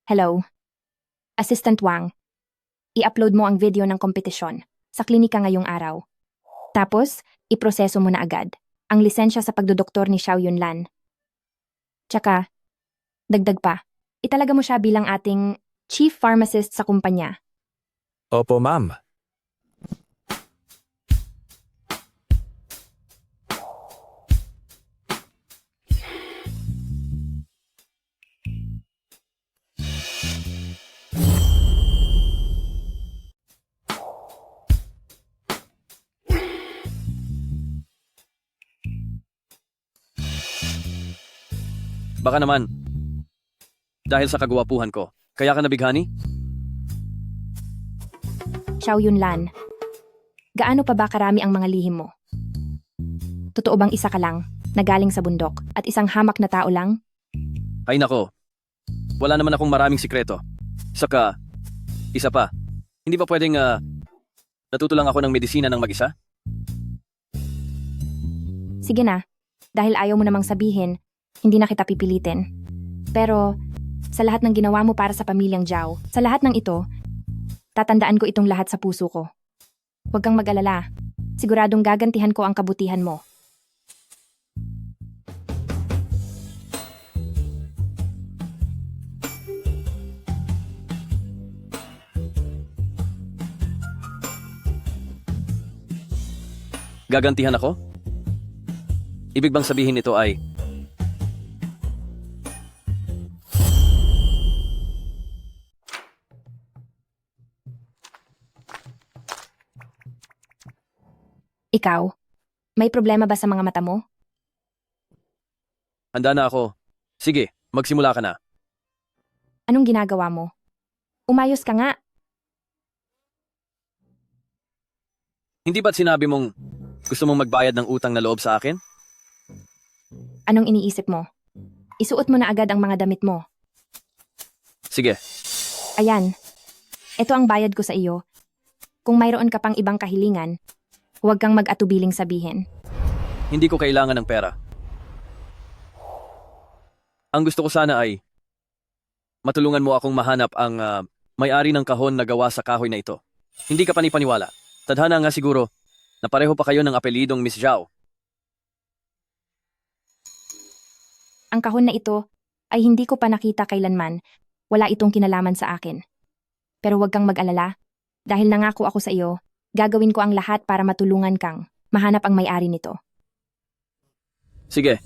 Hello. Assistant Wang. I-upload mo ang video ng kompetisyon sa klinika ngayong araw. Tapos, iproseso mo na agad ang lisensya sa pagdodoktor ni Xiao Yunlan. Tsaka, dagdag pa, italaga mo siya bilang ating chief pharmacist sa kumpanya. Opo, ma'am. Baka naman. Dahil sa kagwapuhan ko. Kaya ka nabighani? Xiao Yunlan, gaano pa ba karami ang mga lihim mo? Totoo bang isa ka lang, na galing sa bundok, at isang hamak na tao lang? Ay nako. Wala naman akong maraming sikreto. Saka, isa pa. Hindi ba pwedeng natuto lang ako ng medisina ng mag-isa? Sige na, dahil ayaw mo namang sabihin, hindi na kita pipilitin. Pero, sa lahat ng ginawa mo para sa pamilyang Zhao, sa lahat ng ito, tatandaan ko itong lahat sa puso ko. Huwag kang mag-alala. Siguradong gagantihan ko ang kabutihan mo. Gagantihan ako? Ibig bang sabihin nito ay Ikaw, may problema ba sa mga mata mo? handa na ako? Sige, magsimula ka na. Anong ginagawa mo? Umayos ka nga. Hindi ba't sinabi mong gusto mong magbayad ng utang na loob sa akin? Anong iniisip mo? Isuot mo na agad ang mga damit mo. Sige, Ayan. Ito ang bayad ko sa iyo. Kung mayroon ka pang ibang kahilingan, huwag kang mag-atubiling sabihin. hindi ko kailangan ng pera. Ang gusto ko sana ay matulungan mo akong mahanap ang may-ari ng kahon na gawa sa kahoy na ito. Hindi ka panipaniwala. Tadhana nga siguro na pareho pa kayo ng apelidong Miss Zhao. Ang kahon na ito ay hindi ko pa nakita kailanman. Wala itong kinalaman sa akin. Pero huwag kang mag-alala. Dahil nangako ako sa iyo, gagawin ko ang lahat para matulungan kang mahanap ang may-ari nito. Sige,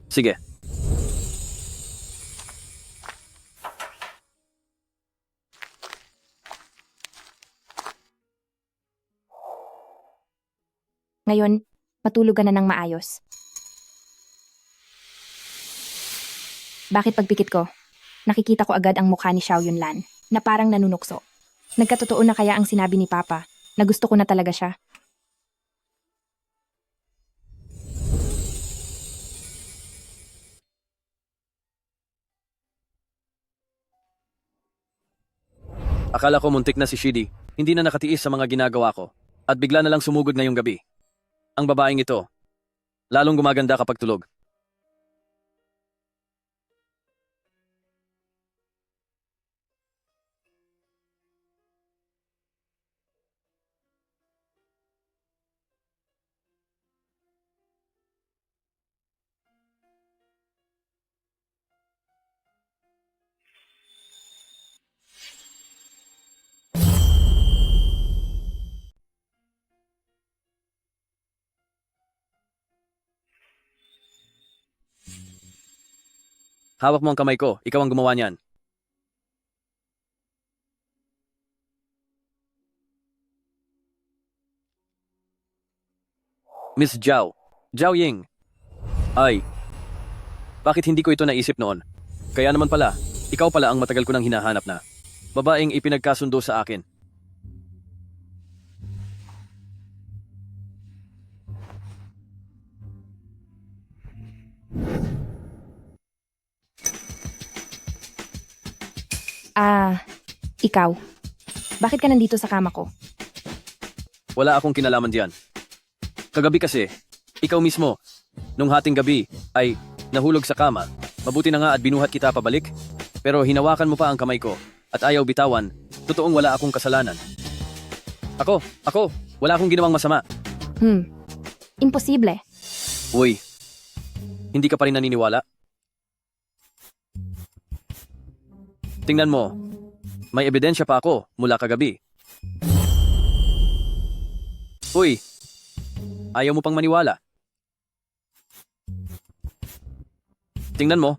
sige. Ngayon, matulog ka na ng maayos. Bakit pagpikit ko? Nakikita ko agad ang mukha ni Xiao Yunlan na parang nanunukso. Nagkatotoo na kaya ang sinabi ni Papa na gusto ko na talaga siya. Akala ko muntik na si Shidi. Hindi na nakatiis sa mga ginagawa ko. At bigla na lang sumugod ngayong gabi. Ang babaeng ito, lalong gumaganda kapag tulog. Hawak mo ang kamay ko, ikaw ang gumawa niyan. Miss Zhao. Zhao Ying. Ay. Bakit hindi ko ito naisip noon? Kaya naman pala, ikaw pala ang matagal ko nang hinahanap na. Babaeng ipinagkasundo sa akin. Ikaw. Bakit ka nandito sa kama ko? Wala akong kinalaman diyan. Kagabi kasi, ikaw mismo, nung hating gabi, ay nahulog sa kama. Mabuti na nga at binuhat kita pabalik. Pero hinawakan mo pa ang kamay ko at ayaw bitawan. Totoong wala akong kasalanan. Ako, wala akong ginawang masama. Imposible. Uy, hindi ka pa rin naniniwala? Tingnan mo, may ebidensya pa ako mula kagabi. Uy, ayaw mo pang maniwala? Tingnan mo,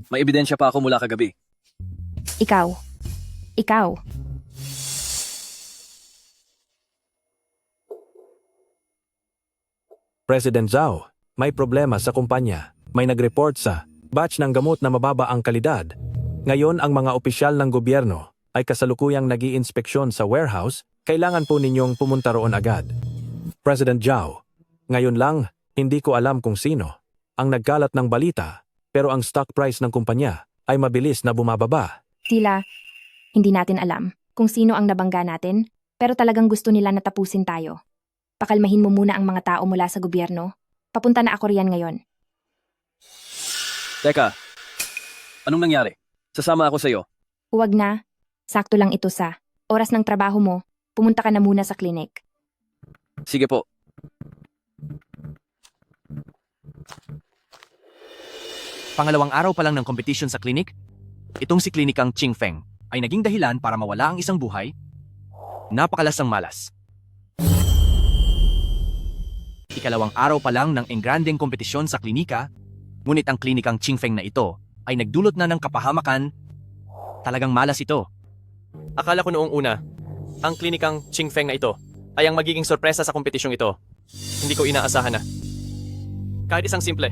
may ebidensya pa ako mula kagabi. Ikaw. President Zhao, may problema sa kumpanya. May nag-report sa batch ng gamot na mababa ang kalidad. Ngayon ang mga opisyal ng gobyerno ay kasalukuyang nag-iinspeksyon sa warehouse, kailangan po ninyong pumunta roon agad. President Zhao, ngayon lang, hindi ko alam kung sino ang nagkalat ng balita, pero ang stock price ng kumpanya ay mabilis na bumababa. Tila, hindi natin alam kung sino ang nabangga natin, pero talagang gusto nila na tapusin tayo. Pakalmahin mo muna ang mga tao mula sa gobyerno. Papunta na ako riyan ngayon. Teka, anong nangyari? Sasama ako sa'yo. Huwag na. Sakto lang ito sa oras ng trabaho mo. Pumunta ka na muna sa klinik. Sige po. Pangalawang araw pa lang ng competition sa klinik, itong si klinikang Ching Feng ay naging dahilan para mawala ang isang buhay. Napakalasang malas. Ikalawang araw pa lang ng engrandeng kompetisyon sa klinika, ngunit ang klinikang Ching Feng na ito ay nagdulot na ng kapahamakan. Talagang malas ito. Akala ko noong una, ang klinikang Ching Feng na ito ay ang magiging sorpresa sa kompetisyong ito. Hindi ko inaasahan na. Kahit isang simple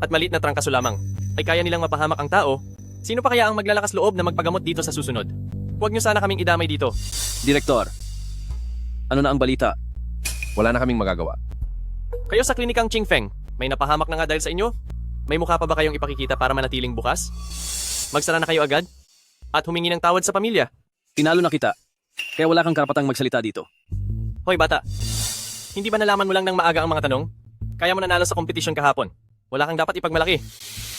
at maliit na trangkaso lamang ay kaya nilang mapahamak ang tao, sino pa kaya ang maglalakas loob na magpagamot dito sa susunod? Huwag niyo sana kaming idamay dito. Direktor, ano na ang balita? Wala na kaming magagawa. Kayo sa klinikang Ching Feng, may napahamak na nga dahil sa inyo? May mukha pa ba kayong ipakikita para manatiling bukas? Magsara na kayo agad? At humingi ng tawad sa pamilya? Tinalo na kita, kaya wala kang karapatang magsalita dito. Hoy bata, hindi ba nalaman mo lang ng maaga ang mga tanong? Kaya mo nanalo sa kompetisyon kahapon. Wala kang dapat ipagmalaki.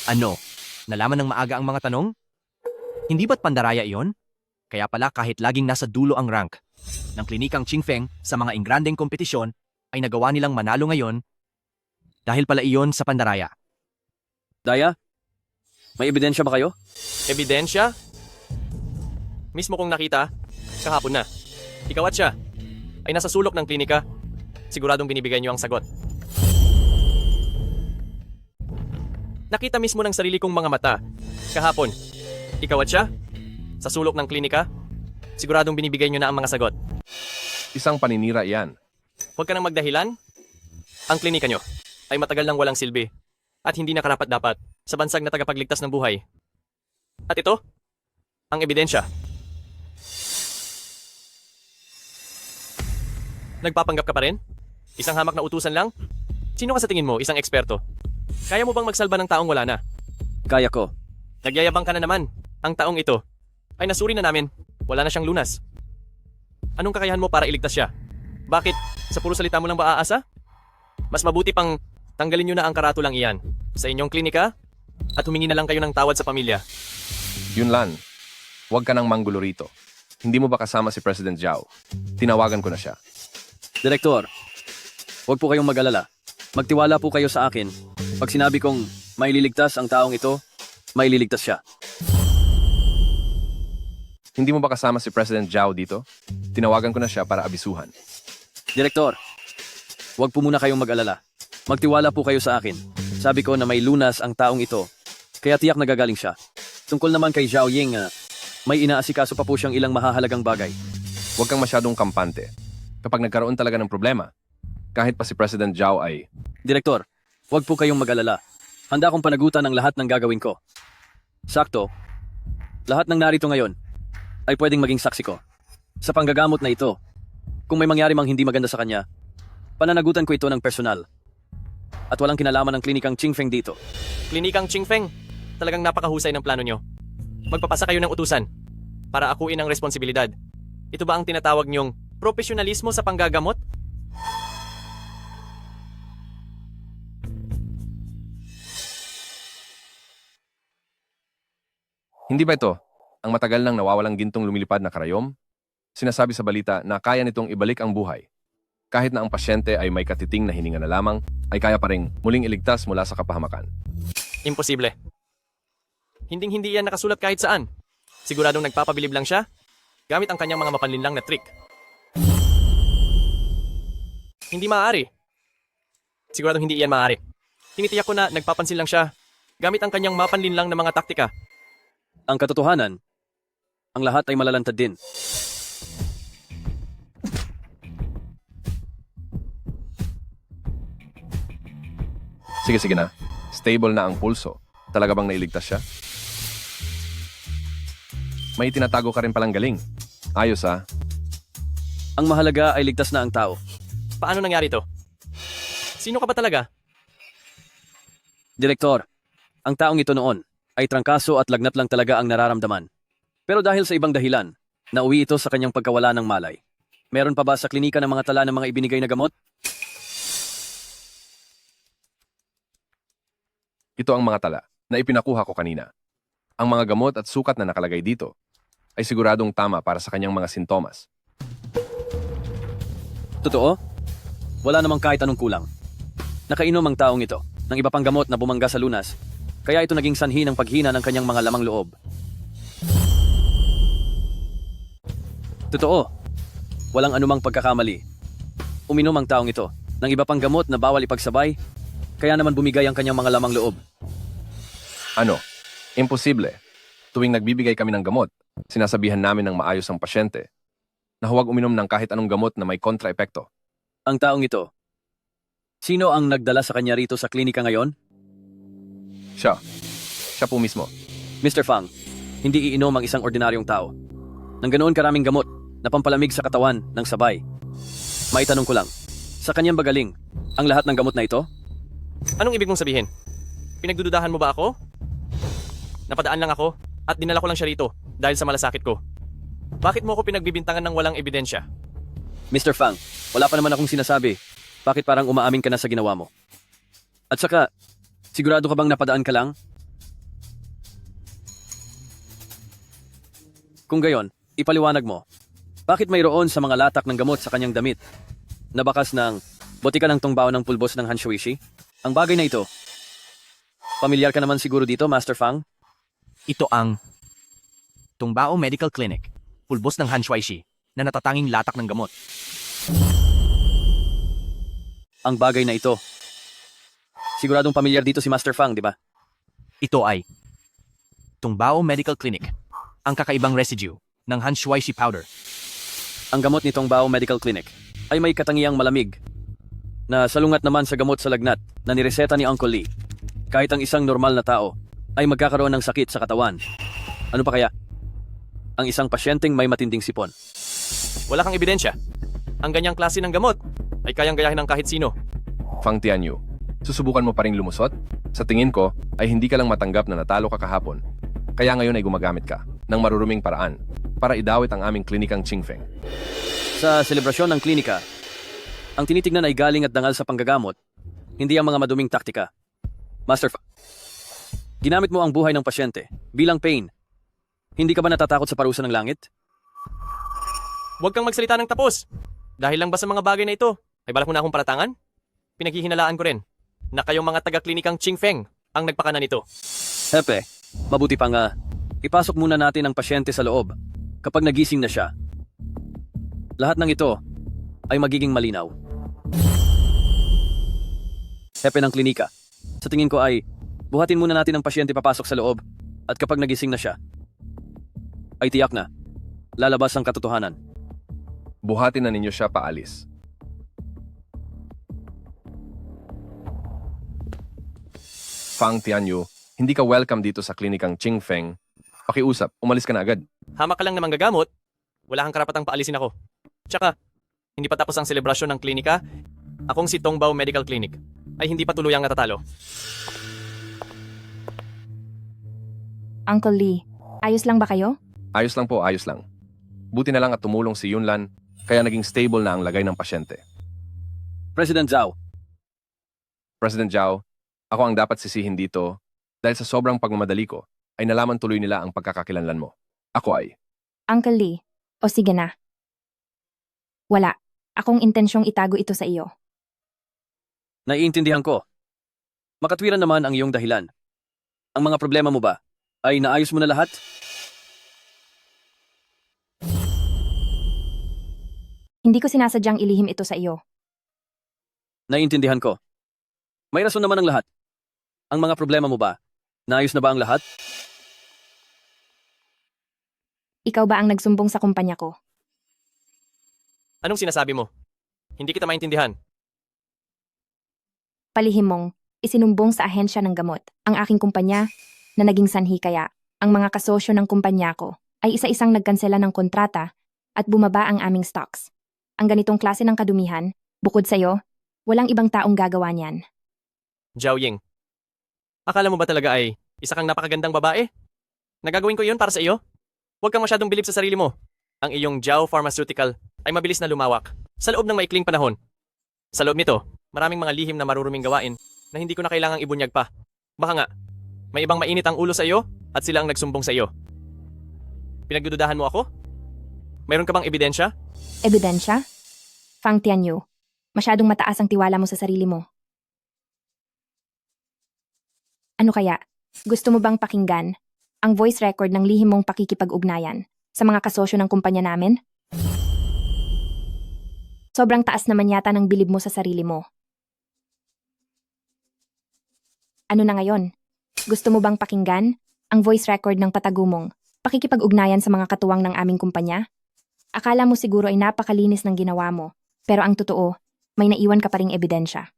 Ano? Nalaman ng maaga ang mga tanong? Hindi ba't pandaraya iyon? Kaya pala kahit laging nasa dulo ang rank ng klinikang Ching Feng sa mga engrandeng kompetisyon ay nagawa nilang manalo ngayon dahil pala iyon sa pandaraya. Daya, may ebidensya ba kayo? Ebidensya? Mismo kong nakita, kahapon na. Ikaw at siya ay nasa sulok ng klinika. Siguradong binibigay niyo ang sagot. Nakita mismo ng sarili kong mga mata. Kahapon, ikaw at siya, sa sulok ng klinika, siguradong binibigay niyo na ang mga sagot. Isang paninira iyan. Huwag ka nang magdahilan. Ang klinika niyo ay matagal nang walang silbi at hindi na karapat-dapat sa bansag na tagapagligtas ng buhay. At ito, ang ebidensya. Nagpapanggap ka pa rin? Isang hamak na utusan lang? Sino ka sa tingin mo, isang eksperto? Kaya mo bang magsalba ng taong wala na? Kaya ko. Nagyayabang ka na naman. Ang taong ito ay nasuri na namin. Wala na siyang lunas. Anong kakayahan mo para iligtas siya? Bakit? Sa puro salita mo lang ba aasa? Mas mabuti pang tanggalin nyo na ang karatulang iyan sa inyong klinika at humingi na lang kayo ng tawad sa pamilya. Yunlan, huwag ka nang manggulo rito. Hindi mo ba kasama si President Zhao? Tinawagan ko na siya. Direktor, huwag po kayong mag-alala. Magtiwala po kayo sa akin. Pag sinabi kong may liligtas ang taong ito, may liligtas siya. Hindi mo ba kasama si President Zhao dito? Tinawagan ko na siya para abisuhan. Direktor, huwag po muna kayong mag-alala. Magtiwala po kayo sa akin. Sabi ko na may lunas ang taong ito, kaya tiyak nagagaling siya. Tungkol naman kay Zhao Ying, may inaasikaso pa po siyang ilang mahahalagang bagay. Huwag kang masyadong kampante. Kapag nagkaroon talaga ng problema, Kahit pa si President Zhao ay... Direktor, huwag po kayong mag-alala. Handa akong panagutan ang lahat ng gagawin ko. Sakto, lahat ng narito ngayon ay pwedeng maging saksi ko. Sa panggagamot na ito, kung may mangyari mang hindi maganda sa kanya, pananagutan ko ito ng personal. At walang kinalaman ng klinikang Qingfeng dito. Klinikang Qingfeng, talagang napakahusay ng plano nyo. Magpapasa kayo ng utusan para akuin ang responsibilidad. Ito ba ang tinatawag nyong profesionalismo sa panggagamot? Hindi ba ito ang matagal nang nawawalang gintong lumilipad na karayom? Sinasabi sa balita na kaya nitong ibalik ang buhay. Kahit na ang pasyente ay may katiting na hininga na lamang, ay kaya pa ring muling iligtas mula sa kapahamakan. Imposible. Hinding-hindi yan nakasulat kahit saan. Siguradong nagpapabilib lang siya, gamit ang kanyang mga mapanlinlang na trick. Hindi maaari. Siguradong hindi yan maaari. Tinitiyak ko na nagpapansin lang siya, gamit ang kanyang mapanlinlang na mga taktika. Ang katotohanan, ang lahat ay malalantad din. Sige na. Stable na ang pulso. Talaga bang nailigtas siya? May tinatago ka rin palang galing. Ayos ah. Ang mahalaga ay ligtas na ang tao. Paano nangyari to? Sino ka ba talaga? Direktor, ang taong ito noon ay trangkaso at lagnat lang talaga ang nararamdaman. Pero dahil sa ibang dahilan, nauwi ito sa kanyang pagkawala ng malay. Meron pa ba sa klinika ng mga tala ng mga ibinigay na gamot? Ito ang mga tala na ipinakuha ko kanina. Ang mga gamot at sukat na nakalagay dito ay siguradong tama para sa kanyang mga sintomas. Totoo? Wala namang kahit anong kulang. Nakainom ang taong ito ng iba pang gamot na bumangga sa lunas, kaya ito naging sanhi ng paghina ng kanyang mga lamang loob. Totoo. Walang anumang pagkakamali. Uminom ang taong ito ng iba pang gamot na bawal ipagsabay, kaya naman bumigay ang kanyang mga lamang loob. Ano? Imposible. Tuwing nagbibigay kami ng gamot, sinasabihan namin ng maayos ang pasyente na huwag uminom ng kahit anong gamot na may kontraepekto. Ang taong ito, sino ang nagdala sa kanya rito sa klinika ngayon? Siya. Siya po mismo. Mr. Fang, hindi iinom ang isang ordinaryong tao ng ganoon karaming gamot na pampalamig sa katawan ng sabay. Maitanong ko lang, sa kanyang bagaling, ang lahat ng gamot na ito? Anong ibig mong sabihin? Pinagdududahan mo ba ako? Napadaan lang ako at dinala ko lang siya rito dahil sa malasakit ko. Bakit mo ako pinagbibintangan ng walang ebidensya? Mr. Fang, wala pa naman akong sinasabi. Bakit parang umaamin ka na sa ginawa mo? At saka, sigurado ka bang napadaan ka lang? Kung gayon, ipaliwanag mo. Bakit mayroon sa mga latak ng gamot sa kanyang damit na bakas ng botika ng tungbao ng pulbos ng Hanshuishi? Ang bagay na ito, pamilyar ka naman siguro dito, Master Fang? Ito ang Tungbao Medical Clinic, pulbos ng Hanshuishi, na natatanging latak ng gamot. Ang bagay na ito. Siguradong pamilyar dito si Master Fang, di ba? Ito ay Tungbao Medical Clinic, ang kakaibang residue ng Hanshuishi powder. Ang gamot nitong Bao Medical Clinic ay may katangiang malamig na salungat naman sa gamot sa lagnat na nireseta ni Uncle Lee. Kahit ang isang normal na tao ay magkakaroon ng sakit sa katawan. Ano pa kaya? Ang isang pasyenteng may matinding sipon. Wala kang ebidensya. Ang ganyang klase ng gamot ay kayang gayahin ng kahit sino. Fang Tianyu, susubukan mo pa ring lumusot? Sa tingin ko ay hindi ka lang matanggap na natalo ka kahapon. Kaya ngayon ay gumagamit ka ng maruruming paraan para idawit ang aming klinikang Qingfeng. Sa selebrasyon ng klinika, ang tinitignan ay galing at dangal sa panggagamot, hindi ang mga maduming taktika. Master Fang, ginamit mo ang buhay ng pasyente bilang pain. Hindi ka ba natatakot sa parusa ng langit? Huwag kang magsalita ng tapos. Dahil lang ba sa mga bagay na ito, ay balak mo na akong paratangan? Pinaghihinalaan ko rin na kayong mga taga-klinikang Qingfeng ang nagpakana nito. Hepe, mabuti pa nga, ipasok muna natin ang pasyente sa loob kapag nagising na siya. Lahat ng ito ay magiging malinaw. Hepe ng klinika, sa tingin ko ay buhatin muna natin ang pasyente papasok sa loob at kapag nagising na siya, ay tiyak na lalabas ang katotohanan. Buhatin na ninyo siya paalis. Fang Tianyu, hindi ka welcome dito sa klinikang Qingfeng. Pakiusap, umalis ka na agad. Hamak ka lang namang gagamot. Wala kang karapatang paalisin ako. Tsaka, hindi pa tapos ang selebrasyon ng klinika. Akong si Tongbao Medical Clinic ay hindi pa tuluyang natatalo. Uncle Lee, ayos lang ba kayo? Ayos lang po, ayos lang. Buti na lang at tumulong si Yunlan, kaya naging stable na ang lagay ng pasyente. President Zhao, President Zhao, ako ang dapat sisihin dito dahil sa sobrang pagmamadali ko ay nalaman tuloy nila ang pagkakakilanlan mo. Ako ay, Uncle Lee, o sige na. Wala. Akong intensyong itago ito sa iyo. naiintindihan ko. Makatwiran naman ang iyong dahilan. Ang mga problema mo ba ay naayos mo na lahat? Hindi ko sinasadyang ilihim ito sa iyo. Naiintindihan ko. May rason naman ang lahat. Ang mga problema mo ba? Naayos na ba ang lahat? Ikaw ba ang nagsumbong sa kumpanya ko? Anong sinasabi mo? Hindi kita maintindihan. Palihim mong isinumbong sa ahensya ng gamot ang aking kumpanya na naging sanhi kaya ang mga kasosyo ng kumpanya ko ay isa-isang nagkansela ng kontrata at bumaba ang aming stocks. Ang ganitong klase ng kadumihan, bukod sa iyo, walang ibang taong gagawa niyan. Zhao Ying, akala mo ba talaga ay isa kang napakagandang babae? Nagagawin ko iyon para sa iyo? Huwag kang masyadong bilib sa sarili mo. Ang iyong Zhao Pharmaceutical ay mabilis na lumawak sa loob ng maikling panahon. Sa loob nito, maraming mga lihim na maruruming gawain na hindi ko na kailangang ibunyag pa. Baka nga, may ibang mainit ang ulo sa iyo at sila ang nagsumbong sa iyo. Pinagdududahan mo ako? Mayroon ka bang ebidensya? Ebidensya? Fang Tianyu, masyadong mataas ang tiwala mo sa sarili mo. Ano kaya? Gusto mo bang pakinggan ang voice record ng lihim mong pakikipag-ugnayan sa mga kasosyo ng kumpanya namin? Sobrang taas naman yata ng bilib mo sa sarili mo. Ano na ngayon? Gusto mo bang pakinggan ang voice record ng patagumong pakikipag-ugnayan sa mga katuwang ng aming kumpanya? Akala mo siguro ay napakalinis ng ginawa mo, pero ang totoo, may naiwan ka pa ring ebidensya.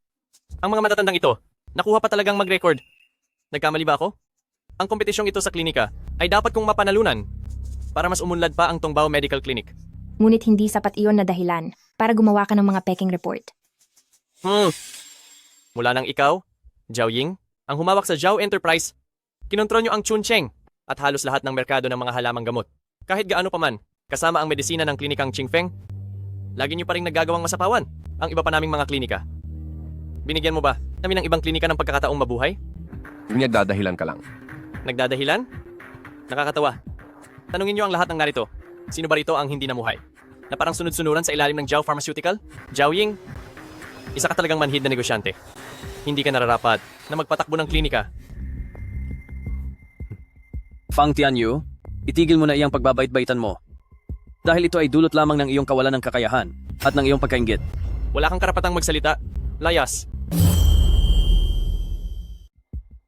Ang mga matatandang ito, nakuha pa talagang mag-record. Nagkamali ba ako? Ang kompetisyong ito sa klinika ay dapat kong mapanalunan para mas umunlad pa ang Tongbao Medical Clinic. Ngunit hindi sapat iyon na dahilan para gumawa ka ng mga peking report. Mula nang ikaw, Zhao Ying, ang humawak sa Zhao Enterprise, kinontrol nyo ang Chuncheng at halos lahat ng merkado ng mga halamang gamot. Kahit gaano pa man, kasama ang medisina ng klinikang Qingfeng, lagi nyo pa rin nagagawang masapawan ang iba pa naming mga klinika. Binigyan mo ba namin ng ibang klinika ng pagkakataong mabuhay? nagdadahilan ka lang. Nagdadahilan? Nakakatawa. Tanungin nyo ang lahat ng narito. Sino ba rito ang hindi namuhay? Na parang sunod-sunuran sa ilalim ng Zhao Pharmaceutical? Zhao Ying, isa ka talagang manhid na negosyante. Hindi ka nararapat na magpatakbo ng klinika. Fang Tianyu, itigil mo na iyang pagbabait-baitan mo. Dahil ito ay dulot lamang ng iyong kawalan ng kakayahan at ng iyong pagkaingit. Wala kang karapatang magsalita. Layas.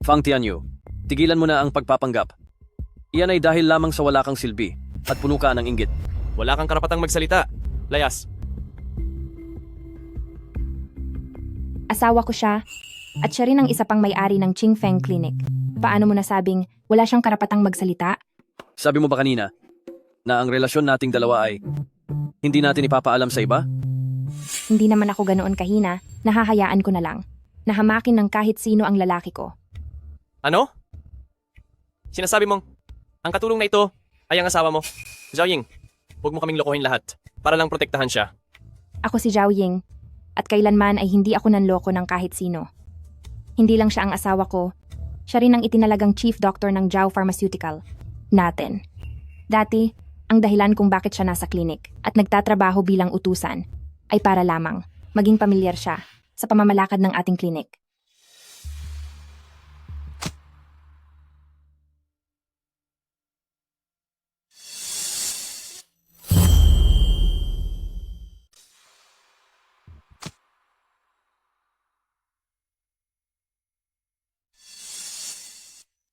Fang Tianyu, tigilan mo na ang pagpapanggap. Iyan ay dahil lamang sa wala kang silbi at puno ka ng inggit. Wala kang karapatang magsalita. Layas. Asawa ko siya at siya rin ang isa pang may-ari ng Qingfeng Clinic. Paano mo nasabing wala siyang karapatang magsalita? Sabi mo ba kanina na ang relasyon nating dalawa ay hindi natin ipapaalam sa iba? Hindi naman ako ganoon kahina, nahahayaan ko na lang. Nahamakin ng kahit sino ang lalaki ko. Ano? Sinasabi mong, ang katulong na ito ay ang asawa mo. Zhao Ying, huwag mo kaming lokohin lahat para lang protektahan siya. Ako si Zhao Ying at kailanman ay hindi ako nanloko ng kahit sino. Hindi lang siya ang asawa ko, siya rin ang itinalagang chief doctor ng Zhao Pharmaceutical natin. Dati, ang dahilan kung bakit siya nasa klinik at nagtatrabaho bilang utusan ay para lamang maging pamilyar siya sa pamamalakad ng ating klinik.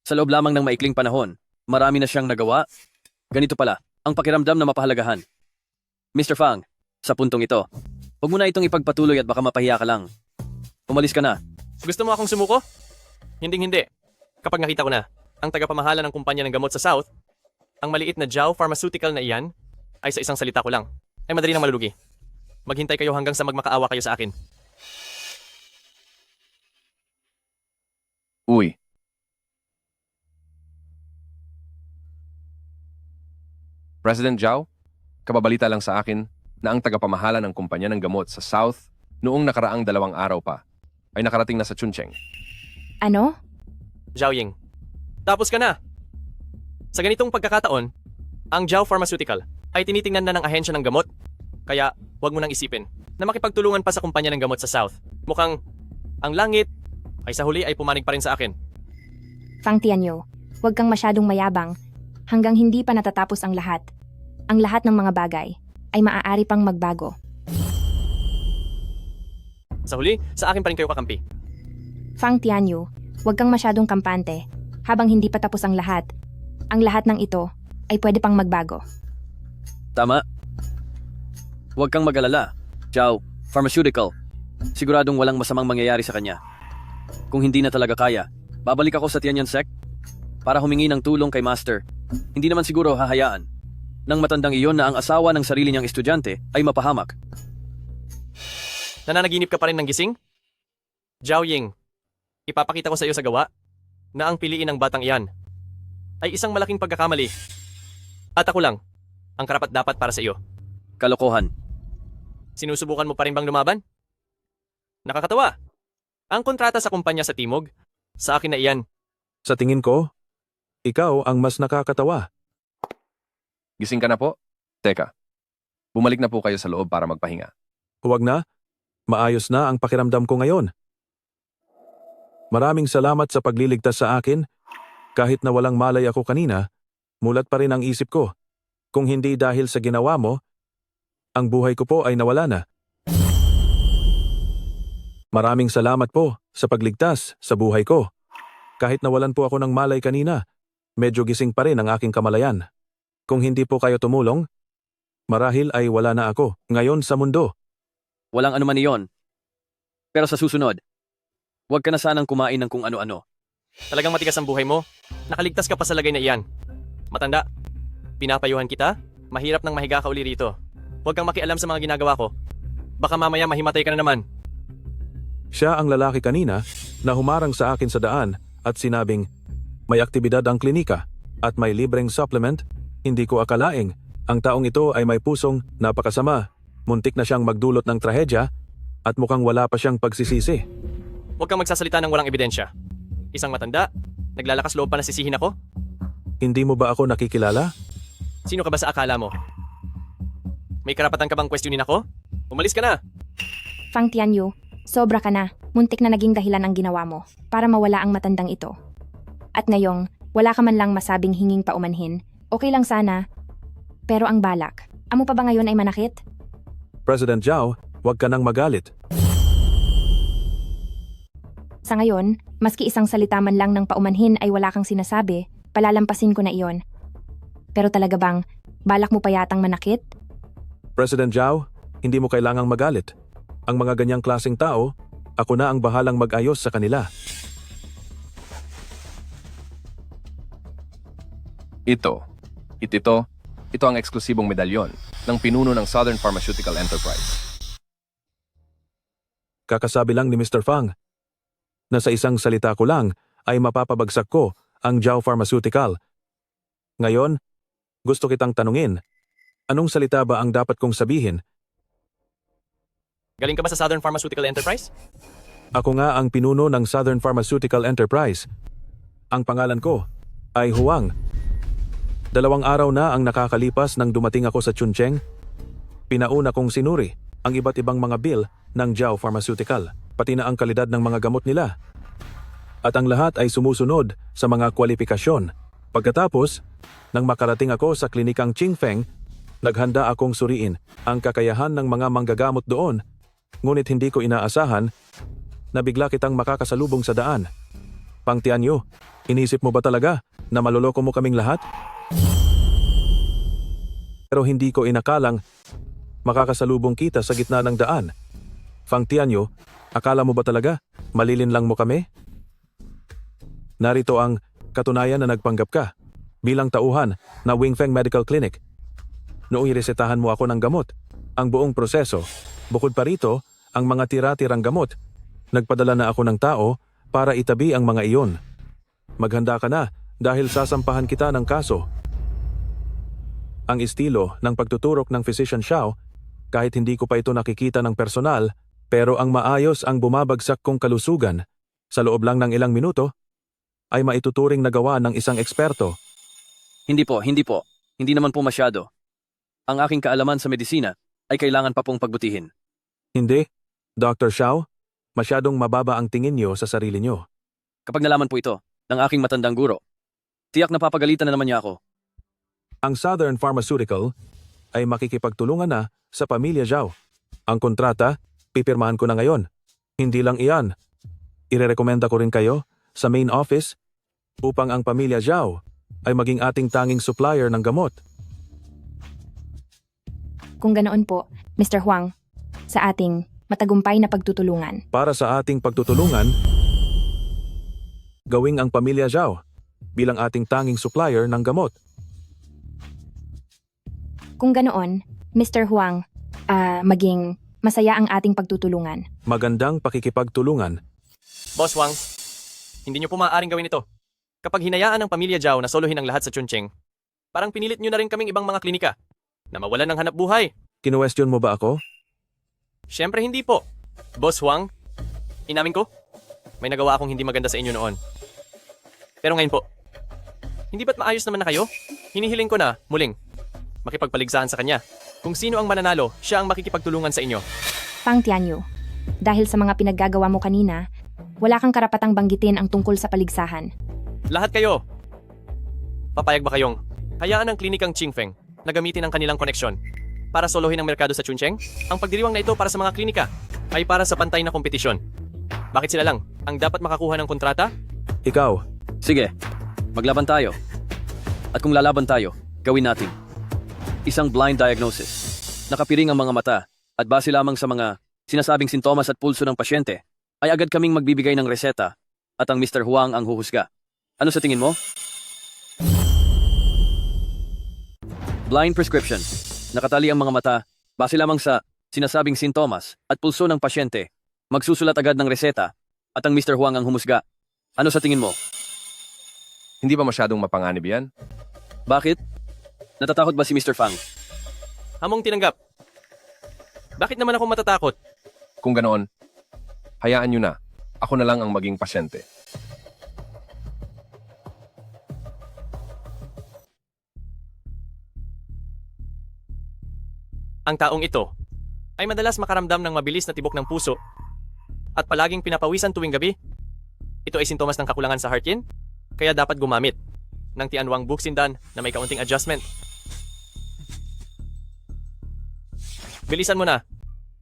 Sa loob lamang ng maikling panahon, marami na siyang nagawa. Ganito pala, ang pakiramdam na mapahalagahan. Mr. Fang, sa puntong ito, huwag mo na itong ipagpatuloy at baka mapahiya ka lang. Umalis ka na. Gusto mo akong sumuko? Hinding-hindi. Kapag nakita ko na, ang tagapamahala ng kumpanya ng gamot sa South, ang maliit na Zhao Pharmaceutical na iyan, ay sa isang salita ko lang, ay madali nang malulugi. Maghintay kayo hanggang sa magmakaawa kayo sa akin. Uy. President Zhao, kababalita lang sa akin na ang tagapamahala ng kumpanya ng gamot sa South noong nakaraang 2 araw pa ay nakarating na sa Chuncheng. Ano? Zhao Ying, tapos ka na! Sa ganitong pagkakataon, ang Zhao Pharmaceutical ay tinitingnan na ng ahensya ng gamot, kaya huwag mo nang isipin na makipagtulungan pa sa kumpanya ng gamot sa South. Mukhang ang langit ay sa huli ay pumanig pa rin sa akin. Fang Tianyu, huwag kang masyadong mayabang hanggang hindi pa natatapos ang lahat. Ang lahat ng mga bagay ay maaari pang magbago. Sa huli, sa akin pa rin kayo kakampi. Fang Tianyu, huwag kang masyadong kampante habang hindi pa tapos ang lahat. Ang lahat ng ito ay pwede pang magbago. Tama. Huwag kang mag-alala. Zhao, Pharmaceutical. Siguradong walang masamang mangyayari sa kanya. Kung hindi na talaga kaya, babalik ako sa Tianyan Sect para humingi ng tulong kay Master. Hindi naman siguro hahayaan ng matandang iyon na ang asawa ng sarili niyang estudyante ay mapahamak. Nananaginip ka pa rin ng gising? Zhao Ying, ipapakita ko sa iyo sa gawa na ang piliin ng batang iyan ay isang malaking pagkakamali. At ako lang ang karapat-dapat para sa iyo. Kalokohan. Sinusubukan mo pa rin bang lumaban? Nakakatawa. Ang kontrata sa kumpanya sa Timog, sa akin na iyan. Sa tingin ko, ikaw ang mas nakakatawa. Gising ka na po? Teka, bumalik na po kayo sa loob para magpahinga. Huwag na. Maayos na ang pakiramdam ko ngayon. Maraming salamat sa pagliligtas sa akin. Kahit na walang malay ako kanina, mulat pa rin ang isip ko. Kung hindi dahil sa ginawa mo, ang buhay ko po ay nawala na. Maraming salamat po sa pagligtas sa buhay ko. Kahit nawalan po ako ng malay kanina, medyo gising pa rin ang aking kamalayan. Kung hindi po kayo tumulong, marahil ay wala na ako ngayon sa mundo. Walang anuman iyon. Pero sa susunod, huwag ka na sanang kumain ng kung ano-ano. Talagang matigas ang buhay mo. Nakaligtas ka pa sa lagay na iyan. Matanda, pinapayuhan kita. Mahirap nang mahiga ka uli rito. Huwag kang makialam sa mga ginagawa ko. Baka mamaya mahimatay ka na naman. Siya ang lalaki kanina na humarang sa akin sa daan at sinabing, may aktibidad ang klinika at may libreng supplement. Hindi ko akalaing ang taong ito ay may pusong napakasama. Muntik na siyang magdulot ng trahedya at mukhang wala pa siyang pagsisisi. Huwag kang magsasalita ng walang ebidensya. Isang matanda, naglalakas loob pa na sisihin ako? Hindi mo ba ako nakikilala? Sino ka ba sa akala mo? May karapatan ka bang questionin ako? Umalis ka na! Fang Tianyu, sobra ka na. Muntik na naging dahilan ang ginawa mo para mawala ang matandang ito. At ngayong, wala ka man lang masabing hinging paumanhin. Okay lang sana. Pero ang balak, amo pa ba ngayon ay manakit? President Zhao, huwag ka nang magalit. Sa ngayon, maski isang salita man lang ng paumanhin ay wala kang sinasabi, palalampasin ko na iyon. Pero talaga bang, balak mo pa yatang manakit? President Zhao, hindi mo kailangang magalit. Ang mga ganyang klaseng tao, ako na ang bahalang mag-ayos sa kanila. Ito ang eksklusibong medalyon ng pinuno ng Southern Pharmaceutical Enterprise. Kakasabi lang ni Mr. Fang na sa isang salita ko lang ay mapapabagsak ko ang Zhao Pharmaceutical. Ngayon, gusto kitang tanungin, anong salita ba ang dapat kong sabihin? Galing ka ba sa Southern Pharmaceutical Enterprise? Ako nga ang pinuno ng Southern Pharmaceutical Enterprise. Ang pangalan ko ay Huang. 2 araw na ang nakakalipas nang dumating ako sa Chuncheng. Pinauna kong sinuri ang iba't ibang mga bill ng Zhao Pharmaceutical, pati na ang kalidad ng mga gamot nila. At ang lahat ay sumusunod sa mga kwalifikasyon. Pagkatapos, nang makarating ako sa klinikang Qingfeng, naghanda akong suriin ang kakayahan ng mga manggagamot doon. Ngunit hindi ko inaasahan na bigla kitang makakasalubong sa daan. Fang Tianyu, inisip mo ba talaga na maloloko mo kaming lahat? Pero hindi ko inakalang makakasalubong kita sa gitna ng daan. Fang Tianyu, akala mo ba talaga malilin lang mo kami? Narito ang katunayan na nagpanggap ka bilang tauhan na Wingfeng Medical Clinic. Noong iresetahan mo ako ng gamot, ang buong proseso, bukod pa rito, ang mga tira-tirang gamot, nagpadala na ako ng tao para itabi ang mga iyon. Maghanda ka na dahil sasampahan kita ng kaso. Ang estilo ng pagtuturok ng Physician Xiao, kahit hindi ko pa ito nakikita ng personal, pero ang maayos ang bumabagsak kong kalusugan sa loob lang ng ilang minuto, ay maituturing na gawa ng isang eksperto. Hindi po. Hindi naman po masyado. Ang aking kaalaman sa medisina ay kailangan pa pong pagbutihin. Hindi, Dr. Xiao, masyadong mababa ang tingin niyo sa sarili niyo. Kapag nalaman po ito ng aking matandang guro, tiyak na papagalitan na naman niya ako. Ang Southern Pharmaceutical ay makikipagtulungan na sa pamilya Zhao. Ang kontrata, pipirmahan ko na ngayon. Hindi lang iyan. Irerekomenda ko rin kayo sa main office upang ang pamilya Zhao ay maging ating tanging supplier ng gamot. Kung ganoon po, Mr. Huang, sa ating matagumpay na pagtutulungan. Para sa ating pagtutulungan, gawing ang pamilya Zhao bilang ating tanging supplier ng gamot. Kung ganoon, Mr. Huang, maging masaya ang ating pagtutulungan. Magandang pakikipagtulungan. Boss Wang, hindi niyo po maaaring gawin ito. Kapag hinayaan ng pamilya Zhao na solohin ang lahat sa Chuncheng, parang pinilit niyo na rin kaming ibang mga klinika na mawalan ng hanap buhay. Kinuwestiyon mo ba ako? Siyempre hindi po. Boss Huang, inamin ko, may nagawa akong hindi maganda sa inyo noon. Pero ngayon po, hindi ba't maayos naman na kayo? Hinihiling ko na, muling, makipagpaligsahan sa kanya. Kung sino ang mananalo, siya ang makikipagtulungan sa inyo. Pang Tianyu, dahil sa mga pinaggagawa mo kanina, wala kang karapatang banggitin ang tungkol sa paligsahan. Lahat kayo! Papayag ba kayong hayaan ang klinikang Qingfeng na gamitin ang kanilang koneksyon para solohin ang merkado sa Chuncheng? Ang pagdiriwang na ito para sa mga klinika ay para sa pantay na kompetisyon. Bakit sila lang ang dapat makakuha ng kontrata? Ikaw, Sige, maglaban tayo. At kung lalaban tayo, gawin natin isang blind diagnosis. Nakapiring ang mga mata at base lamang sa mga sinasabing sintomas at pulso ng pasyente, ay agad kaming magbibigay ng reseta at ang Mr. Huang ang huhusga. Ano sa tingin mo? Blind prescription. Nakatali ang mga mata base lamang sa sinasabing sintomas at pulso ng pasyente. Magsusulat agad ng reseta at ang Mr. Huang ang humusga. Ano sa tingin mo? Hindi ba masyadong mapanganib yan? Bakit? Natatakot ba si Mr. Fang? Hamong tinanggap. Bakit naman ako matatakot? Kung ganoon, hayaan nyo na. Ako na lang ang maging pasyente. Ang taong ito ay madalas makaramdam ng mabilis na tibok ng puso at palaging pinapawisan tuwing gabi. Ito ay sintomas ng kakulangan sa heart yin, kaya dapat gumamit ng Tianwang Buksindan na may kaunting adjustment. Bilisan mo na.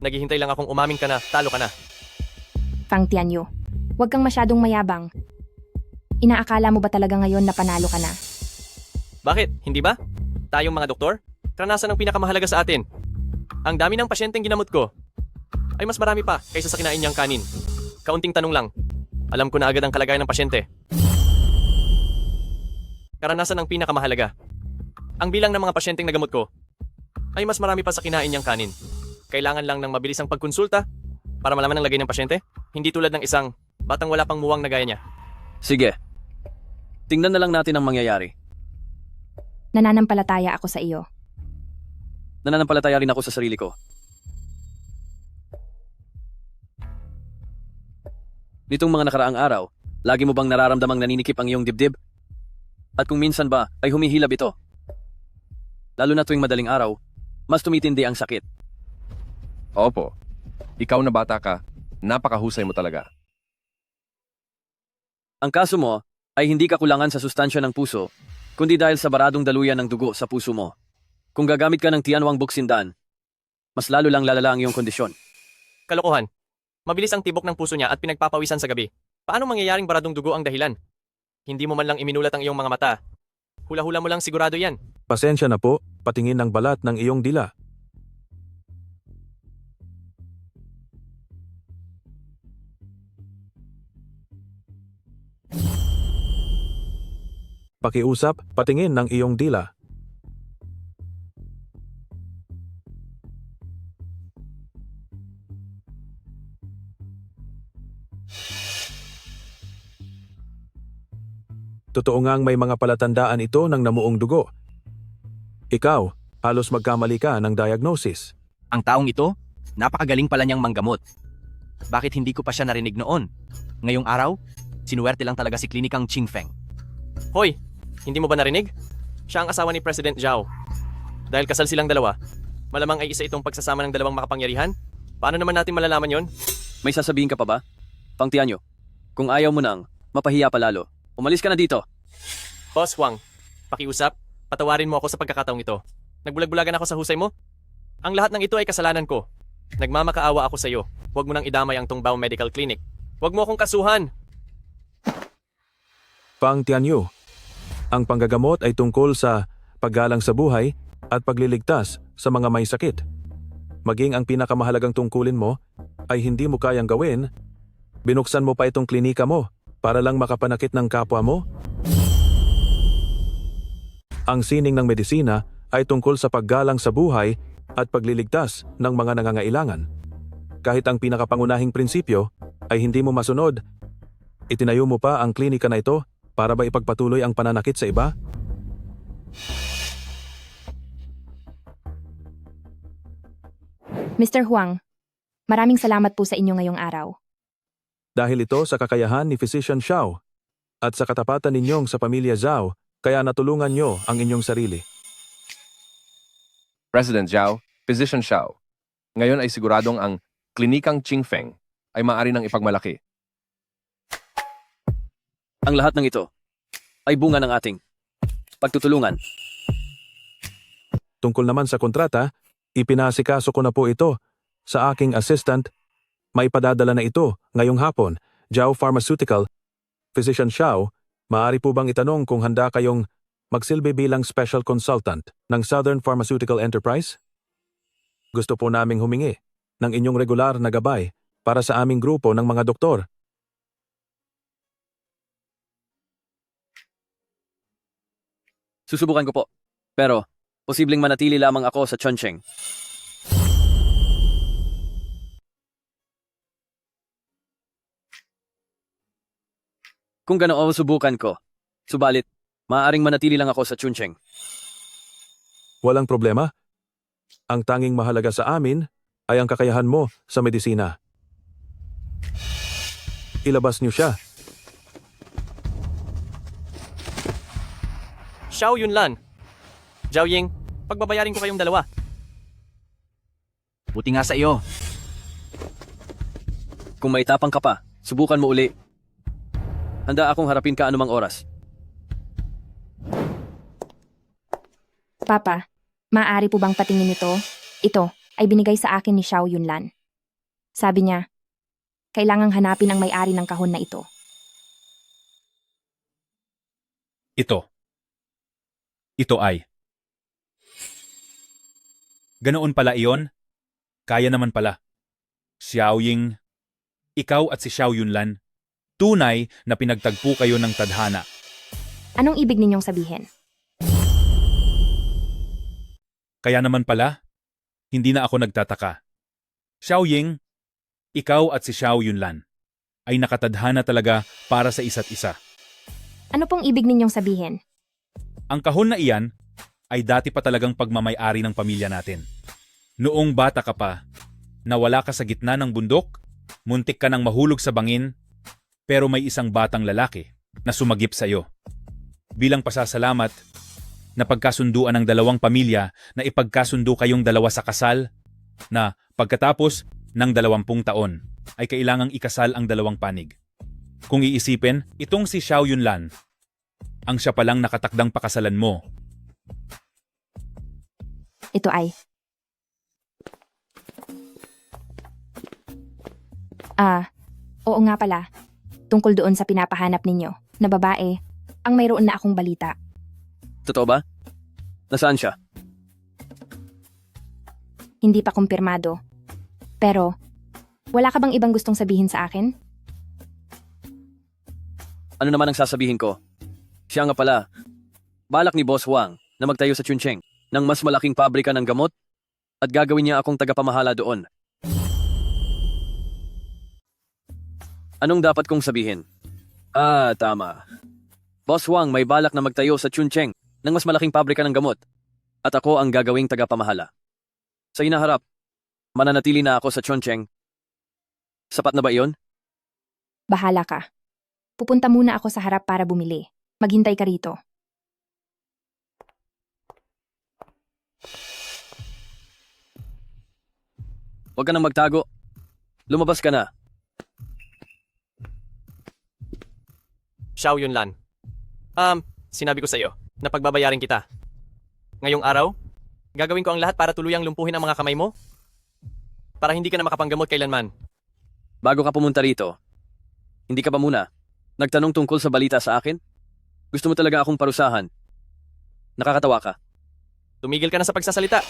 Naghihintay lang akong umamin ka na, talo ka na. Pang Tianyu, huwag kang masyadong mayabang. Inaakala mo ba talaga ngayon na panalo ka na? Bakit? Hindi ba? Tayong mga doktor, karanasan ang pinakamahalaga sa atin. Ang dami ng pasyenteng ginamot ko ay mas marami pa kaysa sa kinain niyang kanin. Kaunting tanong lang. Alam ko na agad ang kalagayan ng pasyente. Karanasan ang pinakamahalaga. Ang bilang ng mga pasyenteng nagamot ko ay mas marami pa sa kinain niyang kanin. Kailangan lang ng mabilisang pagkonsulta para malaman ang lagay ng pasyente, hindi tulad ng isang batang wala pang muwang na gaya niya. Sige. Tingnan na lang natin ang mangyayari. Nananampalataya ako sa iyo. Nananampalataya rin ako sa sarili ko. Nitong mga nakaraang araw, lagi mo bang nararamdamang naninikip ang iyong dibdib? At kung minsan ba ay humihilab ito? Lalo na tuwing madaling araw, mas tumitindi ang sakit. Opo. Ikaw na bata ka, napakahusay mo talaga. Ang kaso mo ay hindi kakulangan sa sustansya ng puso, kundi dahil sa baradong daluyan ng dugo sa puso mo. Kung gagamit ka ng Tianwang Buksindan, mas lalo lang lalala ang iyong kondisyon. Kalokohan. Mabilis ang tibok ng puso niya at pinagpapawisan sa gabi. Paano mangyayaring baradong dugo ang dahilan? Hindi mo man lang iminulat ang iyong mga mata. Hula-hula mo lang sigurado yan. pasensya na po, patingin ng balat ng iyong dila. Pakiusap, patingin ng iyong dila. Totoo ngang may mga palatandaan ito ng namuong dugo. Ikaw, halos magkamali ka ng diagnosis. Ang taong ito, napakagaling pala niyang manggamot. Bakit hindi ko pa siya narinig noon? Ngayong araw, sinuwerte lang talaga si Klinikang Qingfeng. Hoy, hindi mo ba narinig? Siya ang asawa ni President Zhao. Dahil kasal silang dalawa, malamang ay isa itong pagsasama ng dalawang makapangyarihan. Paano naman natin malalaman yon? May sasabihin ka pa ba? Pangtiyan nyo. Kung ayaw mo nang, mapahiya pa lalo. Umalis ka na dito. Boss Huang, pakiusap, patawarin mo ako sa pagkakataong ito. Nagbulag-bulagan ako sa husay mo. Ang lahat ng ito ay kasalanan ko. Nagmamakaawa ako sa iyo. Huwag mo nang idamay ang Tongbao Medical Clinic. Huwag mo akong kasuhan. Pang Tianyu, ang panggagamot ay tungkol sa paggalang sa buhay at pagliligtas sa mga may sakit. Maging ang pinakamahalagang tungkulin mo ay hindi mo kayang gawin, binuksan mo pa itong klinika mo para lang makapanakit ng kapwa mo? Ang sining ng medisina ay tungkol sa paggalang sa buhay at pagliligtas ng mga nangangailangan. Kahit ang pinakapangunahing prinsipyo ay hindi mo masunod, itinayo mo pa ang klinika na ito para ba ipagpatuloy ang pananakit sa iba? Mr. Huang, maraming salamat po sa inyo ngayong araw. Dahil ito sa kakayahan ni Physician Xiao at sa katapatan ninyong sa pamilya Zhao, kaya natulungan nyo ang inyong sarili. President Zhao, Physician Xiao. Ngayon ay siguradong ang Klinikang Qingfeng ay maaari ng ipagmalaki. Ang lahat ng ito ay bunga ng ating pagtutulungan. Tungkol naman sa kontrata, ipinasikaso ko na po ito sa aking assistant. May padadala na ito ngayong hapon. Zhao Pharmaceutical. Physician Xiao, maaari po bang itanong kung handa kayong magsilbi bilang special consultant ng Southern Pharmaceutical Enterprise? Gusto po naming humingi ng inyong regular na gabay para sa aming grupo ng mga doktor. Susubukan ko po. Pero, posibleng manatili lamang ako sa Chongqing. Kung ganoon, subukan ko. Subalit, maaaring manatili lang ako sa Chongqing. Walang problema. Ang tanging mahalaga sa amin ay ang kakayahan mo sa medisina. Ilabas niyo siya. Xiao Yunlan. Zhao Ying, pagbabayarin ko kayong dalawa. Buti nga sa iyo. Kung may tapang ka pa, subukan mo uli. Handa akong harapin ka anumang oras. Papa, maaari po bang patingin ito? Ito ay binigay sa akin ni Xiao Yunlan. Sabi niya, kailangang hanapin ang may-ari ng kahon na ito. Ito ay. Ganoon pala iyon? Kaya naman pala. Xiao Ying, ikaw at si Xiao Yunlan, tunay na pinagtagpo kayo ng tadhana. Anong ibig ninyong sabihin? Kaya naman pala, hindi na ako nagtataka. Xiao Ying, ikaw at si Xiao Yunlan ay nakatadhana talaga para sa isa't isa. Ano pong ibig ninyong sabihin? Ang kahon na iyan ay dati pa talagang pagmamay-ari ng pamilya natin. Noong bata ka pa, nawala ka sa gitna ng bundok, muntik ka nang mahulog sa bangin, pero may isang batang lalaki na sumagip sa iyo. Bilang pasasalamat, napagkasunduan ng dalawang pamilya na ipagkasundo kayong dalawa sa kasal na pagkatapos ng 20 taon ay kailangang ikasal ang dalawang panig. Kung iisipin, itong si Xiao Yunlan ang siya palang nakatakdang pakasalan mo. Ito ay... oo nga pala. Tungkol doon sa pinapahanap ninyo na babae, ang mayroon na akong balita. Totoo ba? Nasaan siya? Hindi pa kumpirmado. Pero, wala ka bang ibang gustong sabihin sa akin? Ano naman ang sasabihin ko? Siya nga pala, Balak ni Boss Wang na magtayo sa Chuncheng ng mas malaking pabrika ng gamot at gagawin niya akong tagapamahala doon. Anong dapat kong sabihin? Tama. Boss Wang may balak na magtayo sa Chuncheng ng mas malaking pabrika ng gamot at ako ang gagawing tagapamahala. Sa inaharap, mananatili na ako sa Chuncheng. Sapat na ba iyon? Bahala ka. Pupunta muna ako sa harap para bumili. Maghintay ka rito. Huwag ka nang magtago. Lumabas ka na. Xiao Yunlan. Sinabi ko sa iyo na pagbabayarin kita. Ngayong araw, gagawin ko ang lahat para tuluyang lumpuhin ang mga kamay mo. Para hindi ka na makapanggamot kailanman. Bago ka pumunta rito, hindi ka ba muna nagtanong tungkol sa balita sa akin? Gusto mo talaga akong parusahan? Nakakatawa ka. Tumigil ka na sa pagsasalita.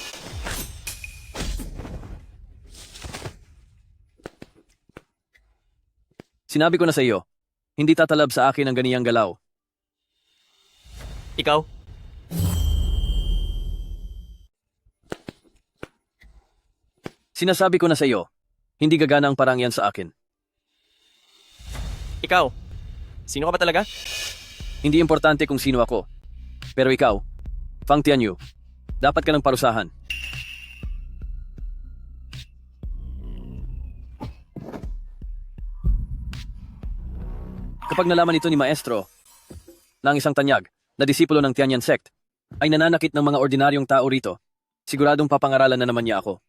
Sinabi ko na sa iyo, hindi tatalab sa akin ang ganiyang galaw. Ikaw? Sinasabi ko na sa iyo, hindi gagana ang parang yan sa akin. Ikaw? Sino ka ba talaga? Hindi importante kung sino ako. Pero ikaw, Fang Tianyu, dapat ka ng parusahan. Kapag nalaman ito ni Maestro na ang isang tanyag na disipulo ng Tianyan sect ay nananakit ng mga ordinaryong tao rito, siguradong papangaralan na naman niya ako.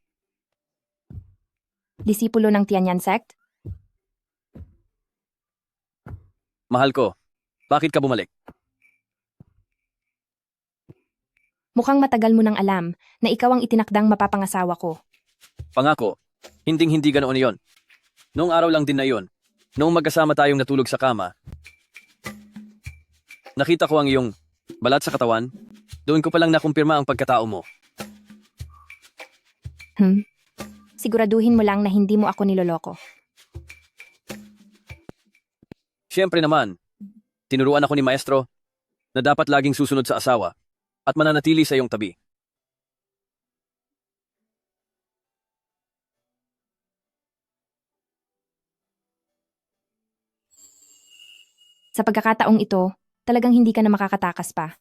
Disipulo ng Tianyan sect? Mahal ko, bakit ka bumalik? Mukhang matagal mo nang alam na ikaw ang itinakdang mapapangasawa ko. Pangako, hinding-hindi ganoon iyon. Noong araw lang din na iyon, noong magkasama tayong natulog sa kama, nakita ko ang iyong balat sa katawan, doon ko palang nakumpirma ang pagkatao mo. Siguraduhin mo lang na hindi mo ako niloloko. Siyempre naman, tinuruan ako ni Maestro na dapat laging susunod sa asawa at mananatili sa iyong tabi. Sa pagkakataong ito, talagang hindi ka na makakatakas pa.